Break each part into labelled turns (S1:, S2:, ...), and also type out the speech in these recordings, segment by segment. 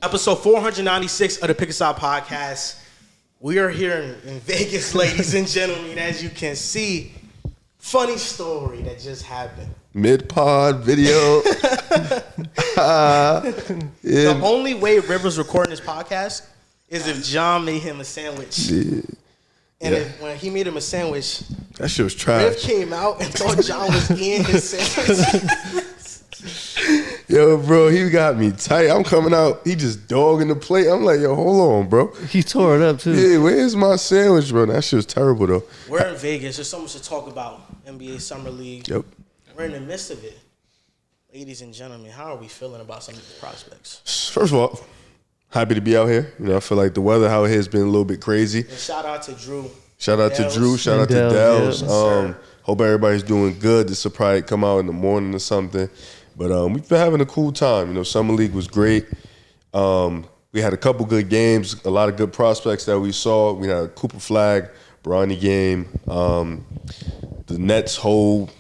S1: Episode 496 of the Pick Aside Podcast. We are here in Vegas, ladies and gentlemen. As you can see, funny story that just happened.
S2: Mid-pod video.
S1: The only way Rivers recording this podcast is if John made him a sandwich.
S2: Yeah.
S1: And when he made him a sandwich,
S2: that shit was trash.
S1: Riv came out and thought John was eating his sandwich.
S2: Yo, bro, he got me tight. I'm coming out. He just dogging the plate. I'm like, yo, hold on, bro.
S3: He tore it up, too.
S2: Yeah, where's my sandwich, bro? That shit was terrible, though.
S1: We're in Vegas. There's so much to talk about. NBA Summer League.
S2: Yep.
S1: We're in the midst of it. Ladies and gentlemen, how are we feeling about some of these prospects?
S2: First of all, happy to be out here. You know, I feel like the weather out here has been a little bit crazy.
S1: And shout out to Drew.
S2: Shout out to Drew. Shout out to Dells. Hope everybody's doing good. This will probably come out in the morning or something. But we've been having a cool time. You know, Summer League was great. We had a couple good games, a lot of good prospects that we saw. We had a Cooper Flagg, Bronny game. The Nets whole,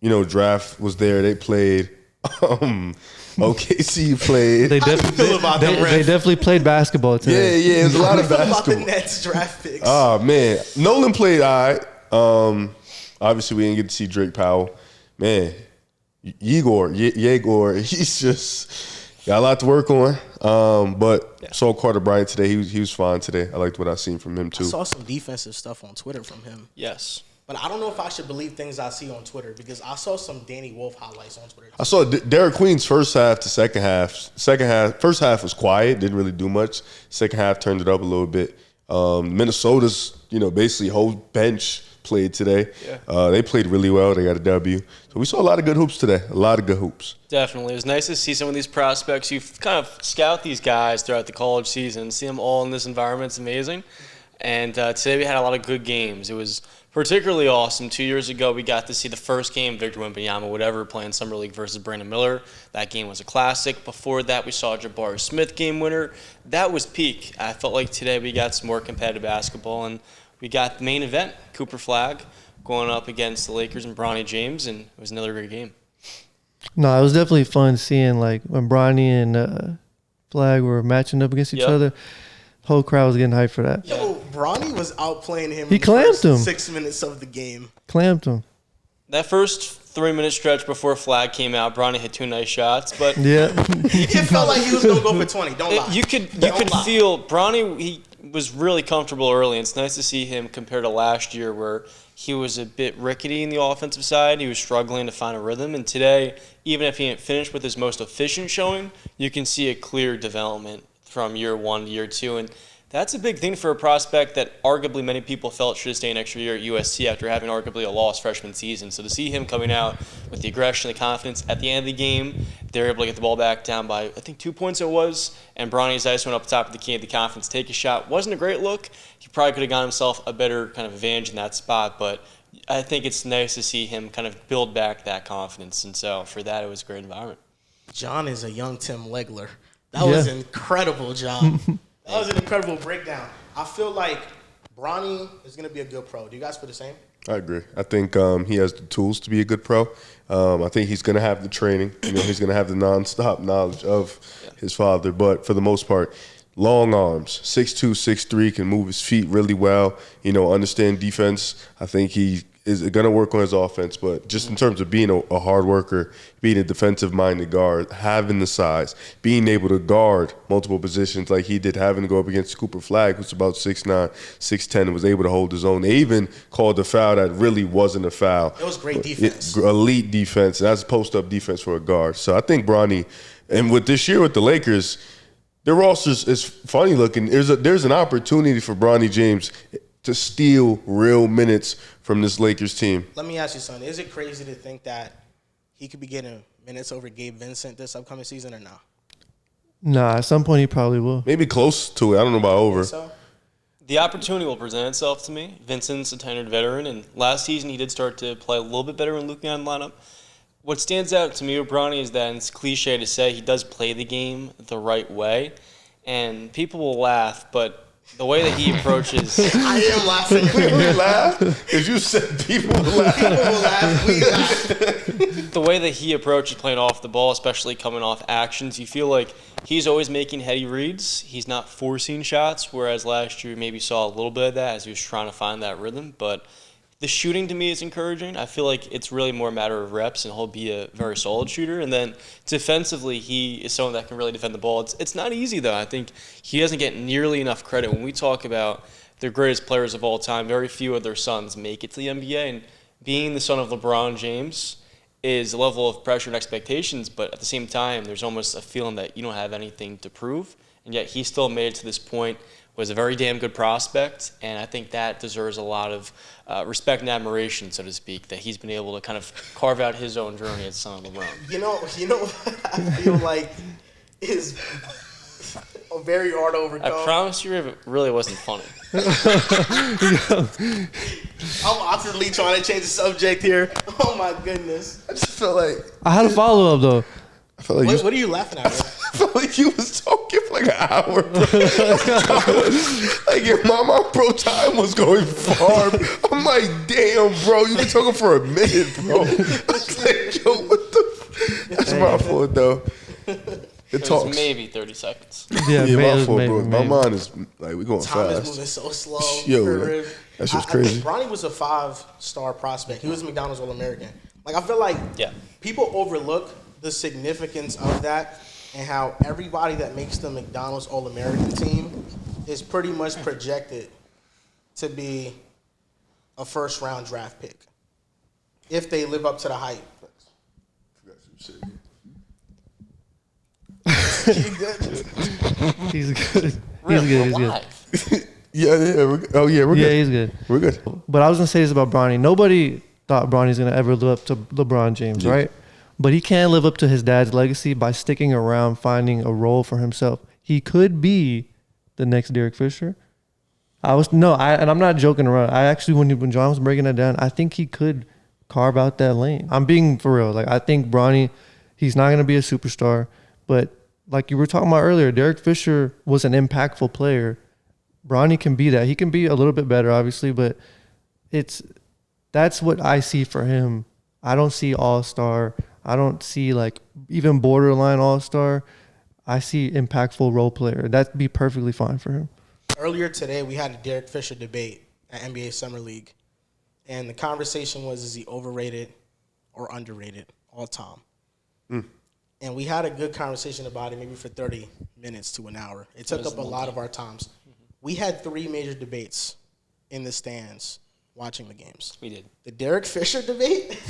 S2: draft was there. They played. OKC played.
S3: They definitely played basketball today.
S2: Yeah, it was a lot of basketball.
S1: About the Nets draft picks.
S2: Oh, man. Nolan played all right. Obviously, we didn't get to see Drake Powell. Man, Yegor, he's just got a lot to work on. But saw Carter Bryant today. He was fine today. I liked what I seen from him, too.
S1: I saw some defensive stuff on Twitter from him.
S4: Yes.
S1: But I don't know if I should believe things I see on Twitter because I saw some Danny Wolf highlights on Twitter.
S2: I saw Derek Queen's first half to second half. First half was quiet, didn't really do much. Second half turned it up a little bit. Minnesota's, basically whole bench played today. Yeah. They played really well. They got a W. So we saw a lot of good hoops today. A lot of good hoops.
S4: Definitely. It was nice to see some of these prospects. You kind of scout these guys throughout the college season, see them all in this environment. It's amazing. And today we had a lot of good games. It was particularly awesome. 2 years ago, we got to see the first game, Victor Wembanyama would ever play in Summer League versus Brandon Miller. That game was a classic. Before that, we saw Jabari Smith game winner. That was peak. I felt like today we got some more competitive basketball, and we got the main event, Cooper Flagg, going up against the Lakers and Bronny James, and it was another great game.
S3: No, it was definitely fun seeing, when Bronny and Flagg were matching up against each other. Whole crowd was getting hyped for that.
S1: Yo, Bronny was outplaying him.
S3: He clamped him.
S1: 6 minutes of the game.
S3: Clamped him.
S4: That first 3-minute stretch before Flagg came out, Bronny hit 2 nice shots, but
S1: it felt like he was gonna go for 20. Don't lie.
S4: You could feel Bronny. He was really comfortable early, and it's nice to see him compared to last year where he was a bit rickety in the offensive side. He was struggling to find a rhythm, and today, even if he didn't finish with his most efficient showing, you can see a clear development from year 1 to year 2, and that's a big thing for a prospect that arguably many people felt should have stayed an extra year at USC after having arguably a lost freshman season. So to see him coming out with the aggression, the confidence, at the end of the game, they're able to get the ball back down by, I think, 2 points it was, and Bronny's ice went up top of the key, had the confidence to take a shot. Wasn't a great look. He probably could have gotten himself a better kind of advantage in that spot, but I think it's nice to see him kind of build back that confidence, and so for that, it was a great environment.
S1: John is a young Tim Legler. That was incredible, John. That was an incredible breakdown. I feel like Bronny is going to be a good pro. Do you guys feel the same?
S2: I agree. I think he has the tools to be a good pro. I think he's going to have the training. He's going to have the nonstop knowledge of his father. But for the most part, long arms, 6'2", 6'3", can move his feet really well. Understand defense. I think he is going to work on his offense. But just in terms of being a hard worker, being a defensive-minded guard, having the size, being able to guard multiple positions like he did, having to go up against Cooper Flagg, who's about 6'9", 6'10", and was able to hold his own. They even called the foul that really wasn't a foul.
S1: It was great defense.
S2: Elite defense, and that's post-up defense for a guard. So I think Bronny, and with this year with the Lakers, their roster is funny looking. There's an opportunity for Bronny James to steal real minutes from this Lakers team.
S1: Let me ask you something. Is it crazy to think that he could be getting minutes over Gabe Vincent this upcoming season or not?
S3: Nah, at some point he probably will.
S2: Maybe close to it. I don't know about over.
S1: So?
S4: The opportunity will present itself to me. Vincent's a tenured veteran, and last season he did start to play a little bit better when looking on the lineup. What stands out to me with Bronny is that, and it's cliche to say, he does play the game the right way. And people will laugh, but the way that he approaches.
S1: I am laughing.
S2: We laugh because you said people laugh.
S1: People will laugh. We laugh.
S4: The way that he approaches playing off the ball, especially coming off actions, you feel like he's always making heady reads. He's not forcing shots, whereas last year maybe saw a little bit of that as he was trying to find that rhythm. But the shooting to me is encouraging. I feel like it's really more a matter of reps, and he'll be a very solid shooter. And then defensively, he is someone that can really defend the ball. It's not easy, though. I think he doesn't get nearly enough credit. When we talk about the greatest players of all time, very few of their sons make it to the NBA. And being the son of LeBron James is a level of pressure and expectations, but at the same time, there's almost a feeling that you don't have anything to prove. And yet he still made it to this point, was a very damn good prospect, and I think that deserves a lot of respect and admiration, so to speak, that he's been able to kind of carve out his own journey as the son of LeBron.
S1: You know what I feel like is very hard to overcome.
S4: I promise you it really wasn't funny.
S1: I'm awkwardly trying to change the subject here. Oh my goodness.
S2: I just felt like
S3: I had a follow up though.
S2: I felt like
S1: What are you laughing at, bro?
S2: I felt like you was talking for like an hour, bro. Like your mama, bro, time was going far. I'm like, damn, bro, you been talking for a minute, bro. I was like, yo, what the? That's my fault, though. It
S4: It
S2: talks.
S4: was maybe 30 seconds.
S3: Yeah,
S2: my fault,
S3: maybe,
S2: bro. My
S3: maybe.
S2: mind is like we going
S1: Time is
S2: fast.
S1: moving so slow.
S2: Yo, that's just crazy.
S1: I think Bronny was a 5-star prospect. He was a McDonald's All-American. Like, I feel like
S4: Yeah.
S1: people overlook the significance of that and how everybody that makes the McDonald's All-American team is pretty much projected to be a first-round draft pick if they live up to the hype. You good?
S3: He's good.
S4: Really,
S3: He's good.
S4: we're
S3: He's good.
S4: live.
S2: Yeah. We're good. Oh yeah, we're
S3: Yeah,
S2: good.
S3: he's good.
S2: We're good.
S3: But I was gonna say this about Bronny. Nobody thought Bronny's gonna ever live up to LeBron James,
S2: Yeah.
S3: right? But he can live up to his dad's legacy by sticking around, finding a role for himself. He could be the next Derek Fisher. And I'm not joking around. I actually, when John was breaking that down, I think he could carve out that lane. I'm being for real. Like, I think Bronny, he's not gonna be a superstar, but like you were talking about earlier, Derek Fisher was an impactful player. Bronny can be that. He can be a little bit better, obviously, but that's what I see for him. I don't see all-star. I don't see like even borderline all-star. I see impactful role player. That'd be perfectly fine for him.
S1: Earlier today, we had a Derek Fisher debate at NBA Summer League, and the conversation was, is he overrated or underrated all time? And we had a good conversation about it maybe for 30 minutes to an hour. It took up a lot of our times. We had 3 major debates in the stands watching the games.
S4: We did.
S1: The Derek Fisher debate.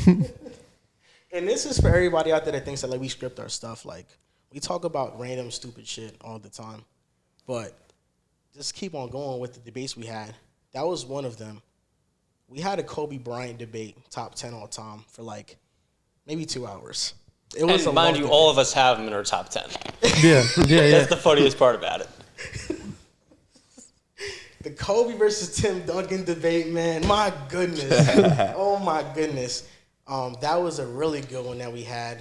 S1: And this is for everybody out there that thinks that like we script our stuff. Like, we talk about random stupid shit all the time. But just keep on going with the debates we had. That was one of them. We had a Kobe Bryant debate, top 10 all time, for like maybe 2 hours. It was
S4: And mind you, all of us have him in our top 10.
S3: Yeah.
S4: That's the funniest part about it.
S1: The Kobe versus Tim Duncan debate, man. My goodness. Oh, my goodness. That was a really good one that we had.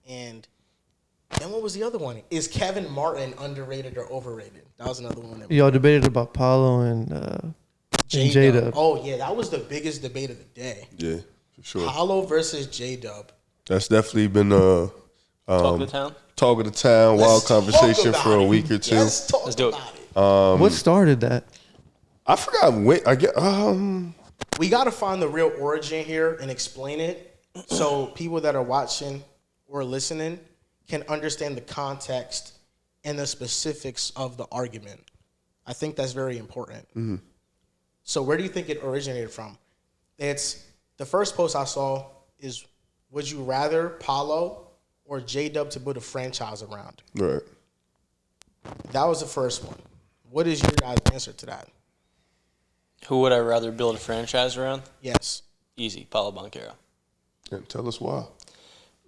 S1: And then what was the other one? Is Kevin Martin underrated or overrated? That was another one. That we
S3: Y'all debated about Paolo and JDub.
S1: Oh, yeah. That was the biggest debate of the day.
S2: Yeah, for sure.
S1: Paolo versus JDub.
S2: That's definitely been
S4: Talk of the town.
S2: talk of the town, wild
S1: Let's talk
S2: conversation
S1: about
S2: for a
S1: it.
S2: week or two.
S1: Let's talk
S4: Let's do it.
S1: about it.
S3: What started that?
S2: I forgot when I get
S1: We got to find the real origin here and explain it so people that are watching or listening can understand the context and the specifics of the argument. I think that's very important. So where do you think it originated from? It's the first post I saw is, would you rather Paolo or JDub to build a franchise around?
S2: right.
S1: That was the first one. What is your guys' answer to that?
S4: Who would I rather build a franchise around?
S1: Yes.
S4: Easy, Paolo Banchero.
S2: And tell us why.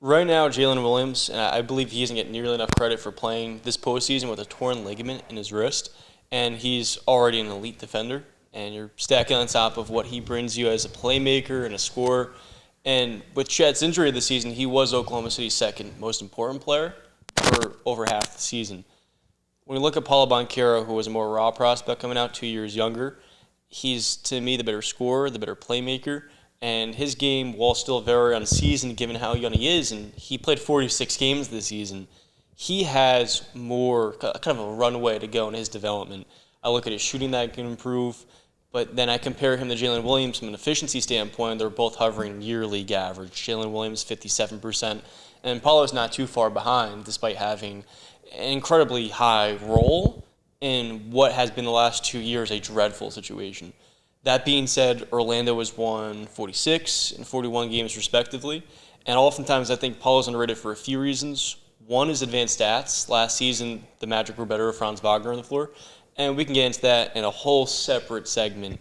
S4: Right now, Jalen Williams, and I believe he doesn't get nearly enough credit for playing this postseason with a torn ligament in his wrist, and he's already an elite defender, and you're stacking on top of what he brings you as a playmaker and a scorer. And with Chet's injury this season, he was Oklahoma City's second most important player for over half the season. when we look at Paolo Banchero, who was a more raw prospect coming out 2 years younger, he's, to me, the better scorer, the better playmaker. And his game, while still very unseasoned given how young he is, and he played 46 games this season, he has more kind of a runway to go in his development. I look at his shooting that can improve, but then I compare him to Jalen Williams from an efficiency standpoint. They're both hovering near league average. Jalen Williams, 57%, and Paulo's not too far behind, despite having an incredibly high role in what has been the last 2 years a dreadful situation. That being said, Orlando has won 46 and 41 games respectively, and oftentimes I think Paulo's underrated for a few reasons. One is advanced stats. Last season, the Magic were better with Franz Wagner on the floor, and we can get into that in a whole separate segment.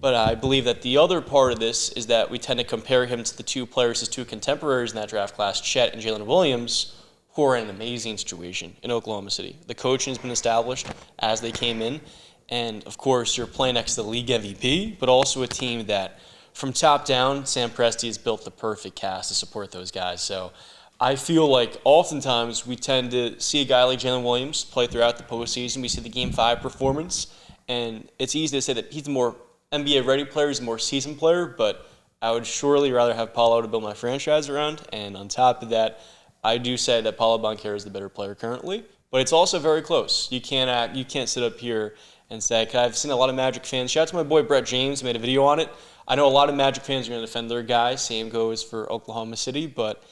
S4: But I believe that the other part of this is that we tend to compare him to the two players, his two contemporaries in that draft class, Chet and Jalen Williams, who are in an amazing situation in Oklahoma City. The coaching has been established as they came in, and of course, you're playing next to the league MVP, but also a team that, from top down, Sam Presti has built the perfect cast to support those guys. So I feel like oftentimes we tend to see a guy like Jalen Williams play throughout the postseason. We see the Game 5 performance, and it's easy to say that he's a more NBA-ready player, he's a more seasoned player, but I would surely rather have Paolo to build my franchise around. And on top of that, I do say that Paolo Banchero is the better player currently, but it's also very close. You can't sit up here and say, 'cause I've seen a lot of Magic fans. Shout out to my boy Brett James, made a video on it. I know a lot of Magic fans are going to defend their guy. Same goes for Oklahoma City, but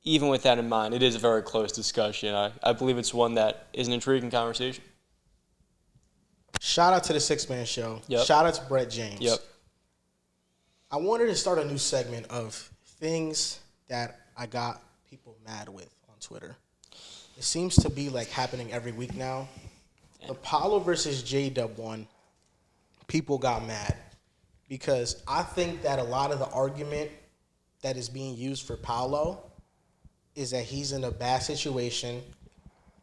S4: even with that in mind, it is a very close discussion. I believe it's one that is an intriguing conversation.
S1: Shout out to the Six Man Show.
S4: Yep.
S1: Shout out to Brett James.
S4: Yep.
S1: I wanted to start a new segment of things that I got people mad with on Twitter. It seems to be like happening every week now. The Paolo versus JDub one, people got mad because I think that a lot of the argument that is being used for Paolo is that he's in a bad situation,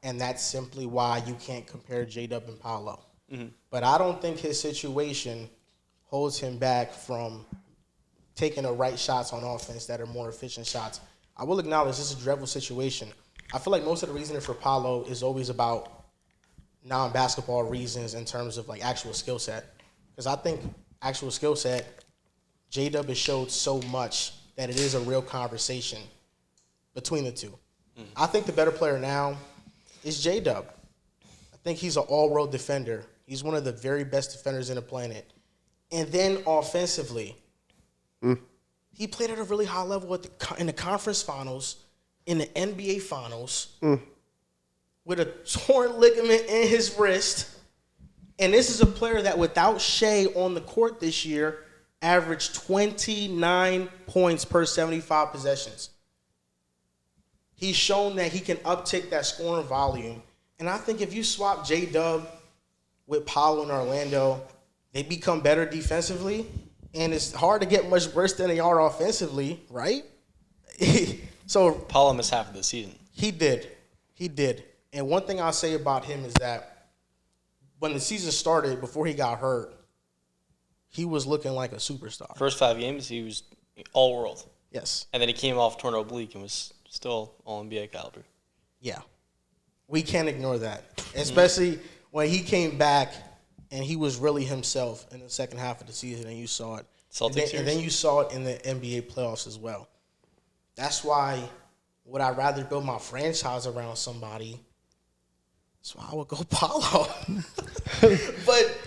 S1: and that's simply why you can't compare JDub and Paolo. Mm-hmm. But I don't think his situation holds him back from taking the right shots on offense that are more efficient shots. I will acknowledge this is a dreadful situation. I feel like most of the reasoning for Paolo is always about non-basketball reasons in terms of like actual skill set. Because I think actual skill set, JDub has showed so much that it is a real conversation between the two. I think the better player now is JDub. I think he's an all-world defender. He's one of the very best defenders in the planet. And then offensively, he played at a really high level in the conference finals, in the NBA finals, with a torn ligament in his wrist. And this is a player that, without Shea on the court this year, averaged 29 points per 75 possessions. He's shown that he can uptick that scoring volume. And I think if you swap J-Dub with Paolo in Orlando, they become better defensively. And it's hard to get much worse than they are offensively, right? So
S4: Paolo missed half of the season.
S1: He did. And one thing I'll say about him is that when the season started, before he got hurt, he was looking like a superstar.
S4: First 5 games, he was all-world.
S1: Yes.
S4: And then he came off torn oblique and was still all-NBA caliber.
S1: Yeah. We can't ignore that, especially when he came back and he was really himself in the second half of the season, and you saw it. And then you saw it in the NBA playoffs as well. That's why would I rather build my franchise around somebody? So I would go Paolo. But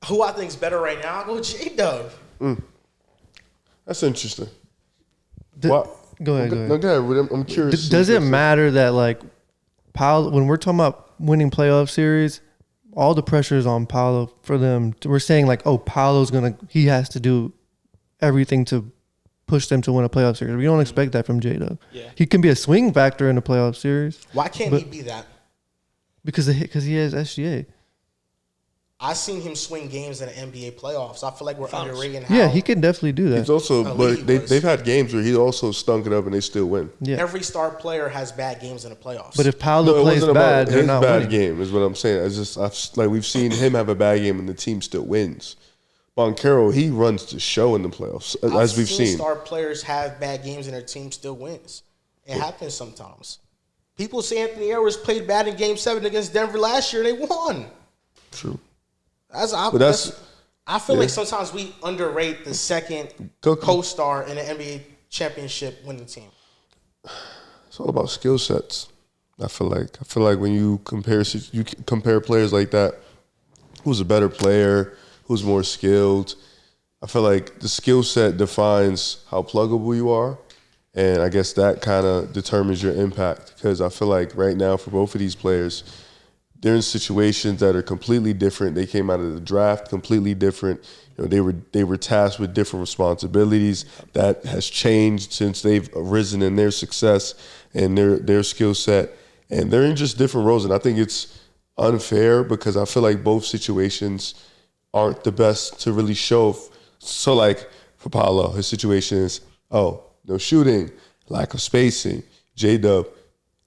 S1: who I think is better right now, I'll go J-Dub.
S2: That's interesting.
S3: Go ahead.
S2: No, go ahead. I'm curious.
S3: Does it matter that, like, Paolo, when we're talking about winning playoff series, all the pressure is on Paolo for them? We're saying, like, oh, he has to do everything to push them to win a playoff series. We don't expect that from J-Dub. Yeah. He can be a swing factor in a playoff series.
S1: Why can't he be that?
S3: Because he has SGA.
S1: I've seen him swing games in the NBA playoffs. I feel like we're underrating how.
S3: Yeah, he can definitely do that.
S2: He's also, but they've had games where he also stunk it up and they still win.
S3: Yeah.
S1: Every star player has bad games in the playoffs.
S3: But if Paolo plays bad, they're not winning.
S2: His bad game is what I'm saying. It's just we've seen him have a bad game and the team still wins. Banchero, he runs the show in the playoffs, as we've seen.
S1: Star players have bad games and their team still wins. It happens sometimes. People say Anthony Edwards played bad in Game 7 against Denver last year. They won.
S2: True.
S1: I feel like sometimes we underrate the second co-star in the NBA championship winning team.
S2: It's all about skill sets. I feel like when you compare players like that, who's a better player, who's more skilled, I feel like the skill set defines how pluggable you are. And I guess that kind of determines your impact, because I feel like right now for both of these players, they're in situations that are completely different. They came out of the draft completely different. They were tasked with different responsibilities. That has changed since they've arisen in their success and their skill set. And they're in just different roles. And I think it's unfair because I feel like both situations aren't the best to really show. So like for Paolo, his situation is, no shooting, lack of spacing. JDub,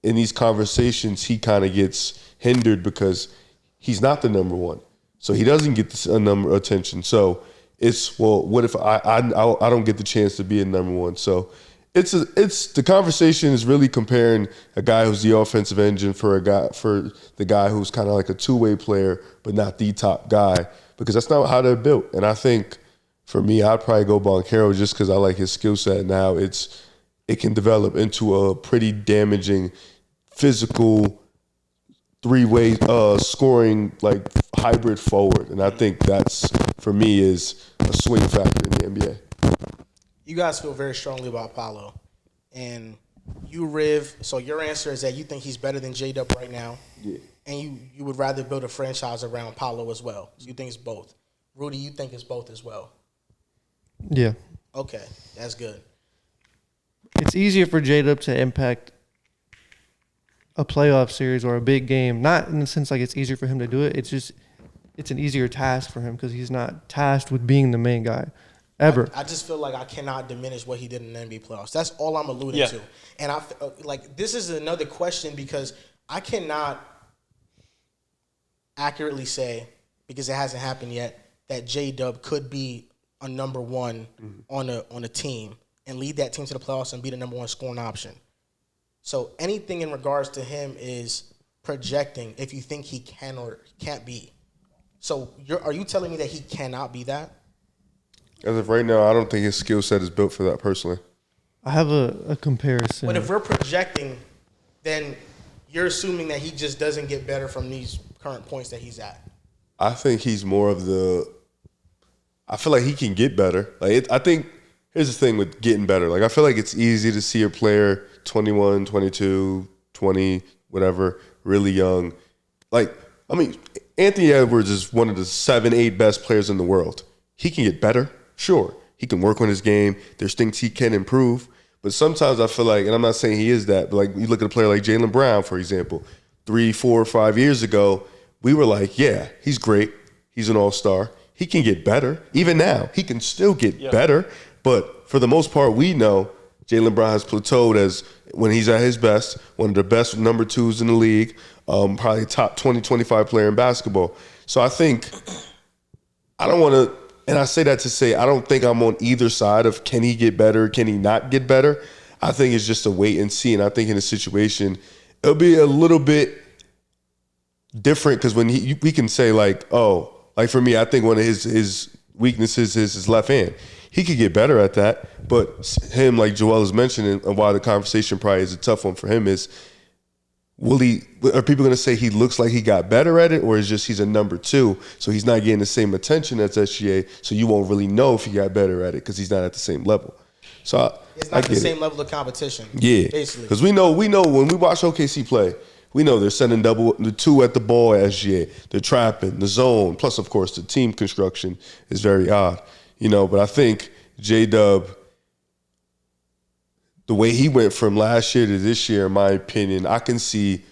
S2: in these conversations, he kind of gets hindered because he's not the number one. So he doesn't get this attention. So it's, well, what if I don't get the chance to be a number one? So it's the conversation is really comparing a guy who's the offensive engine for the guy who's kind of like a two-way player, but not the top guy, because that's not how they're built. And I think for me, I'd probably go Banchero just because I like his skill set. Now it can develop into a pretty damaging physical three-way scoring like hybrid forward, and I think that's for me is a swing factor in the NBA.
S1: You guys feel very strongly about Paolo, and you, Riv. So your answer is that you think he's better than JDub right now,
S2: yeah.
S1: And you would rather build a franchise around Paolo as well. So you think it's both. Rudy, you think it's both as well.
S3: Yeah.
S1: Okay, that's good.
S3: It's easier for JDub to impact a playoff series or a big game. Not in the sense like it's easier for him to do it. It's just it's an easier task for him because he's not tasked with being the main guy ever.
S1: I just feel like I cannot diminish what he did in the NBA playoffs. That's all I'm alluding to. And I like this is another question because I cannot accurately say, because it hasn't happened yet, that JDub could be a number one on a team and lead that team to the playoffs and be the number one scoring option. So anything in regards to him is projecting if you think he can or can't be. So are you telling me that he cannot be that?
S2: As of right now, I don't think his skill set is built for that personally.
S3: I have a comparison.
S1: But if we're projecting, then you're assuming that he just doesn't get better from these current points that he's at.
S2: I think he's more of I feel like he can get better. I think here's the thing with getting better. Like I feel like it's easy to see a player 21, 22, 20, whatever, really young. Like, I mean, Anthony Edwards is one of the 7, 8 best players in the world. He can get better, sure. He can work on his game. There's things he can improve. But sometimes I feel like, and I'm not saying he is that, but like you look at a player like Jalen Brown, for example, 3, 4, 5 years ago, we were like, yeah, he's great. He's an all-star. He can get better. Even now, he can still get better. But for the most part, we know Jalen Brown has plateaued as, when he's at his best, one of the best number 2s in the league, probably top 20, 25 player in basketball. So I think, I don't want to, and I say that to say, I don't think I'm on either side of can he get better, can he not get better. I think it's just a wait and see. And I think in a situation, it'll be a little bit different because when we can say like, oh, like for me, I think one of his weaknesses is his left hand. He could get better at that, but him, like Joel is mentioning, and why the conversation probably is a tough one for him is, are people going to say he looks like he got better at it, or is just he's a number 2, so he's not getting the same attention as SGA, so you won't really know if he got better at it because he's not at the same level. So
S1: it's not the same level of competition.
S2: Yeah,
S1: basically,
S2: because we know when we watch OKC play, we know they're sending the 2 at the ball at SGA, they're trapping the zone. Plus, of course, the team construction is very odd. But I think JDub, the way he went from last year to this year, in my opinion, I can see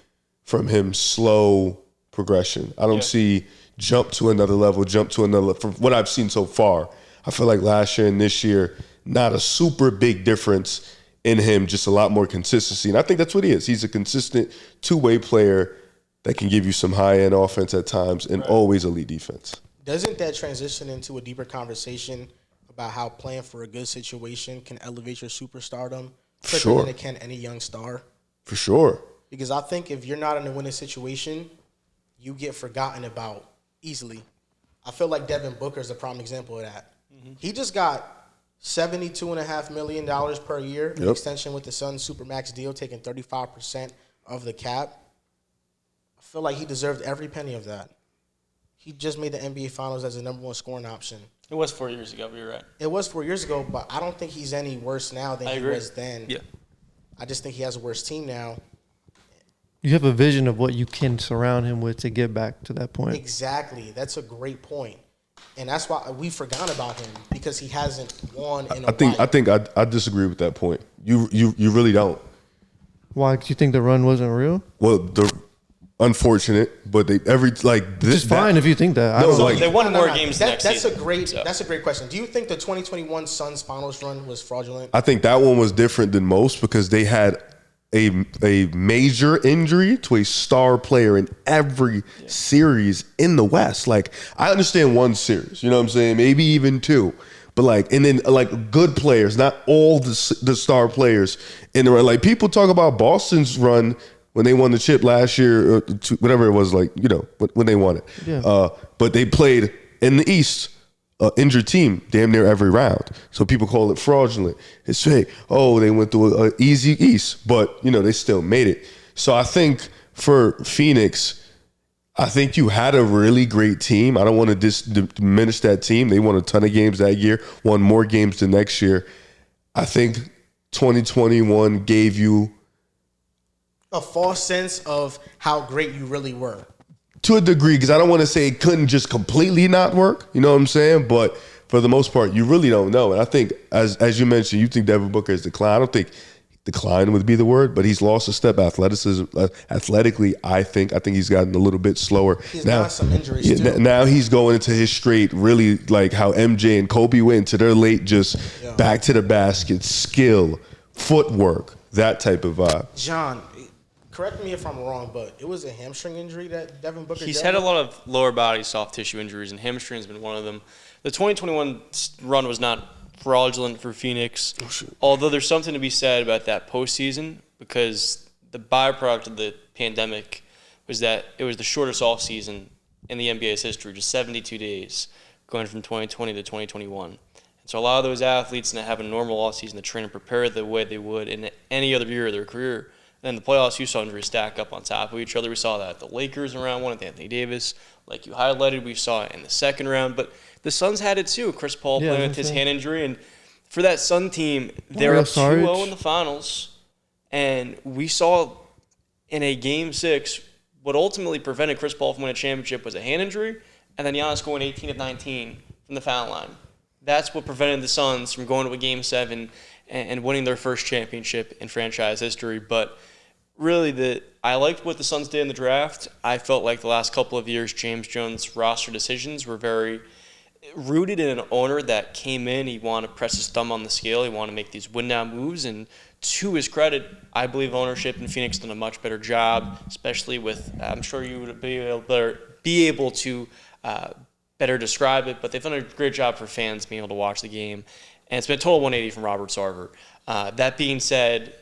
S2: from him slow progression. I don't see jump to another level. From what I've seen so far, I feel like last year and this year, not a super big difference in him, just a lot more consistency. And I think that's what he is. He's a consistent two-way player that can give you some high-end offense at times and always elite defense.
S1: Doesn't that transition into a deeper conversation about how playing for a good situation can elevate your superstardom quicker than it can any young star?
S2: For sure.
S1: because I think if you're not in a winning situation, you get forgotten about easily. I feel like Devin Booker is a prime example of that. Mm-hmm. He just got $72.5 million per year in extension with the Suns Supermax deal, taking 35% of the cap. I feel like he deserved every penny of that. He just made the NBA Finals as the number one scoring option.
S4: It was 4 years ago, but you're right.
S1: It was 4 years ago, but I don't think he's any worse now than he was then.
S4: Yeah.
S1: I just think he has a worse team now.
S3: You have a vision of what you can surround him with to get back to that point.
S1: Exactly. That's a great point. And that's why we forgot about him, because he hasn't won in a while.
S2: I think I disagree with that point. You really don't.
S3: Why? Do you think the run wasn't real?
S2: Well, the unfortunate, but this
S3: It's fine if you think that.
S4: They won more games next season.
S1: That's a great question. Do you think the 2021 Suns finals run was fraudulent?
S2: I think that one was different than most because they had a major injury to a star player in every series in the West. Like, I understand one series, you know what I'm saying? Maybe even two. But and then good players, not all the star players in the run. Like, people talk about Boston's run when they won the chip last year, or whatever it was, when they won it.
S3: Yeah.
S2: But they played in the East, injured team damn near every round. So people call it fraudulent. It's fake. Oh, they went through an easy East, but they still made it. So I think for Phoenix, I think you had a really great team. I don't want to diminish that team. They won a ton of games that year, won more games the next year. I think 2021 gave you
S1: a false sense of how great you really were.
S2: To a degree, because I don't want to say it couldn't just completely not work. You know what I'm saying? But for the most part, you really don't know. And I think, as you mentioned, you think Devin Booker has declined. I don't think decline would be the word, but he's lost a step athletically. I think he's gotten a little bit slower.
S1: He's got some injuries too.
S2: Now he's going into his straight, really like how MJ and Kobe went into their late, just back to the basket, skill, footwork, that type of vibe.
S1: John, correct me if I'm wrong, but it was a hamstring injury that Devin Booker
S4: He's had a lot of lower body soft tissue injuries, and hamstring has been one of them. The 2021 run was not fraudulent for Phoenix, although there's something to be said about that postseason, because the byproduct of the pandemic was that it was the shortest offseason in the NBA's history, just 72 days, going from 2020 to 2021. And so a lot of those athletes that have a normal offseason to train and prepare the way they would in any other year of their career. Then the playoffs, you saw injuries stack up on top of each other. We saw that at the Lakers in round one with Anthony Davis. Like you highlighted, we saw it in the second round. But the Suns had it too. Chris Paul playing with his hand injury. And for that Sun team, they're up 2-0 in the finals. And we saw in a Game 6, what ultimately prevented Chris Paul from winning a championship was a hand injury, and then Giannis going 18 of 19 from the foul line. That's what prevented the Suns from going to a Game 7 and winning their first championship in franchise history. But really, I liked what the Suns did in the draft. I felt like the last couple of years, James Jones' roster decisions were very rooted in an owner that came in. He wanted to press his thumb on the scale. He wanted to make these win-now moves. And to his credit, I believe ownership in Phoenix done a much better job, especially with, I'm sure you would be able to better describe it, but they've done a great job for fans being able to watch the game. And it's been a total 180 from Robert Sarver. That being said,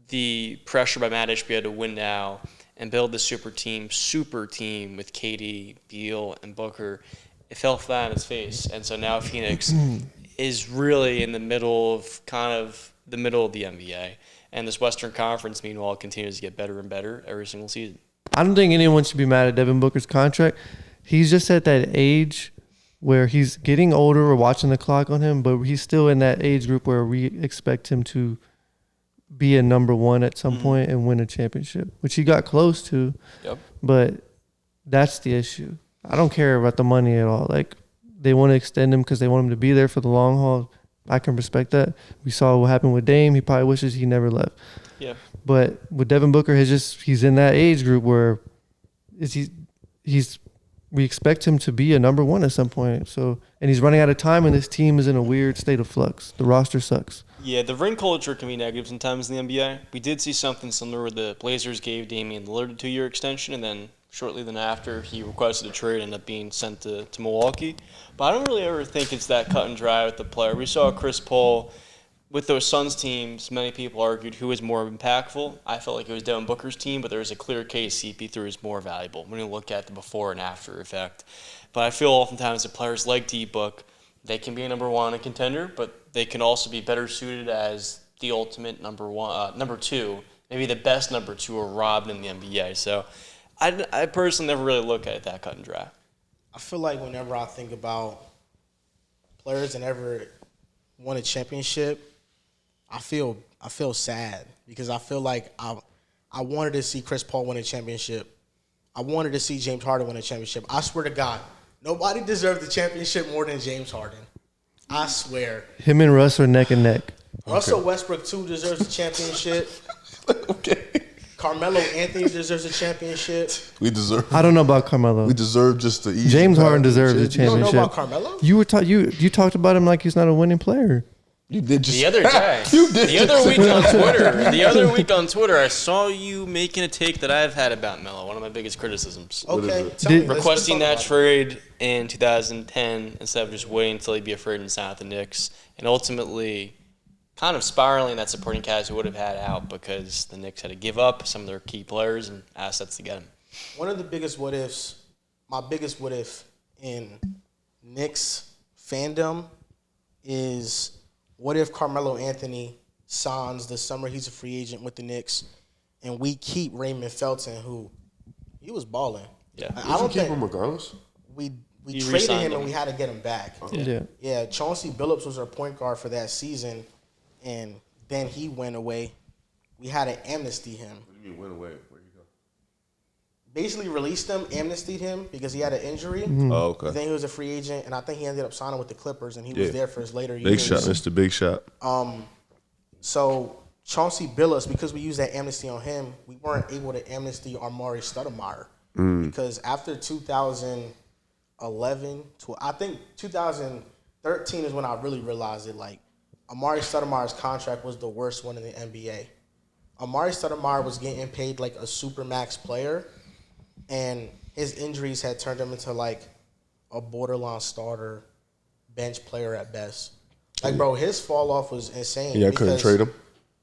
S4: the pressure by Matt Ishbia to win now and build the super team with KD, Beal, and Booker, it fell flat on its face. And so now Phoenix is really in the middle of the NBA. And this Western Conference, meanwhile, continues to get better and better every single season.
S3: I don't think anyone should be mad at Devin Booker's contract. He's just at that age where he's getting older. We're watching the clock on him, but he's still in that age group where we expect him to be a number one at some point and win a championship, which he got close to. Yep. But that's the issue. I don't care about the money at all. Like, they want to extend him because they want him to be there for the long haul. I can respect that. We saw what happened with Dame. He probably wishes he never left.
S4: Yeah.
S3: But with Devin Booker, he's in that age group where we expect him to be a number one at some point. So, and he's running out of time, and this team is in a weird state of flux. The roster sucks.
S4: Yeah, the ring culture can be negative sometimes in the NBA. We did see something similar where the Blazers gave Damian Lillard a 2-year extension, and then shortly then after, he requested a trade and ended up being sent to Milwaukee. But I don't really ever think it's that cut and dry with the player. We saw Chris Paul with those Suns teams, many people argued who was more impactful. I felt like it was Devin Booker's team, but there was a clear case CP3 is more valuable when you look at the before and after effect. But I feel oftentimes that players like D-Book, they can be a number one and contender, but they can also be better suited as the ultimate number two, maybe the best number two or Robin in the NBA. So I personally never really look at it that cut and dry.
S1: I feel like whenever I think about players that ever won a championship, I feel sad because I feel like I wanted to see Chris Paul win a championship. I wanted to see James Harden win a championship. I swear to God, nobody deserved the championship more than James Harden. I swear.
S3: Him and Russ are neck and neck.
S1: Russell Westbrook, too, deserves a championship.
S2: Okay.
S1: Carmelo Anthony deserves a championship.
S2: We deserve.
S3: I don't know about Carmelo.
S2: We deserve just the easy.
S3: James Harden deserves a
S1: You don't
S3: championship.
S1: know about Carmelo?
S3: You talked about him like he's not a winning player.
S2: You did just
S4: The other day, the other week on Twitter, I saw you making a take that I've had about Melo. One of my biggest criticisms.
S1: Okay.
S3: Did-
S1: tell me, let's
S4: Requesting
S1: talk
S4: that
S1: about it.
S4: trade in 2010 instead of just waiting until he'd be afraid and sign with the Knicks, and ultimately kind of spiraling that supporting cast we would have had out because the Knicks had to give up some of their key players and assets to get him.
S1: One of the biggest what ifs, my biggest what if in Knicks fandom is what if Carmelo Anthony signs the summer he's a free agent with the Knicks and we keep Raymond Felton, who he was balling.
S4: Yeah.
S1: I don't
S2: keep
S1: think
S2: him regardless.
S1: we
S4: He
S1: traded
S4: re-signed
S1: him
S4: him.
S1: and we had to get him back.
S3: Yeah.
S1: Yeah, Chauncey Billups was our point guard for that season, and then he went away. We had to amnesty him.
S2: What do you mean went away? Where'd he go?
S1: Basically released him, amnestied him because he had an injury.
S2: Oh, okay.
S1: Then he was a free agent, and I think he ended up signing with the Clippers, and he
S2: Yeah.
S1: was there for his later
S2: Big
S1: years.
S2: shot, Mr. Big Shot.
S1: So Chauncey Billups, because we used that amnesty on him, we weren't able to amnesty Amari Stoudemire because after 2011, I think 2013 is when I really realized it. Like Amari Stoudemire's contract was the worst one in the NBA. Amari Stoudemire was getting paid like a supermax player, and his injuries had turned him into like a borderline starter, bench player at best. Like, bro, his fall off was insane.
S2: Yeah, I couldn't
S1: because
S2: trade him.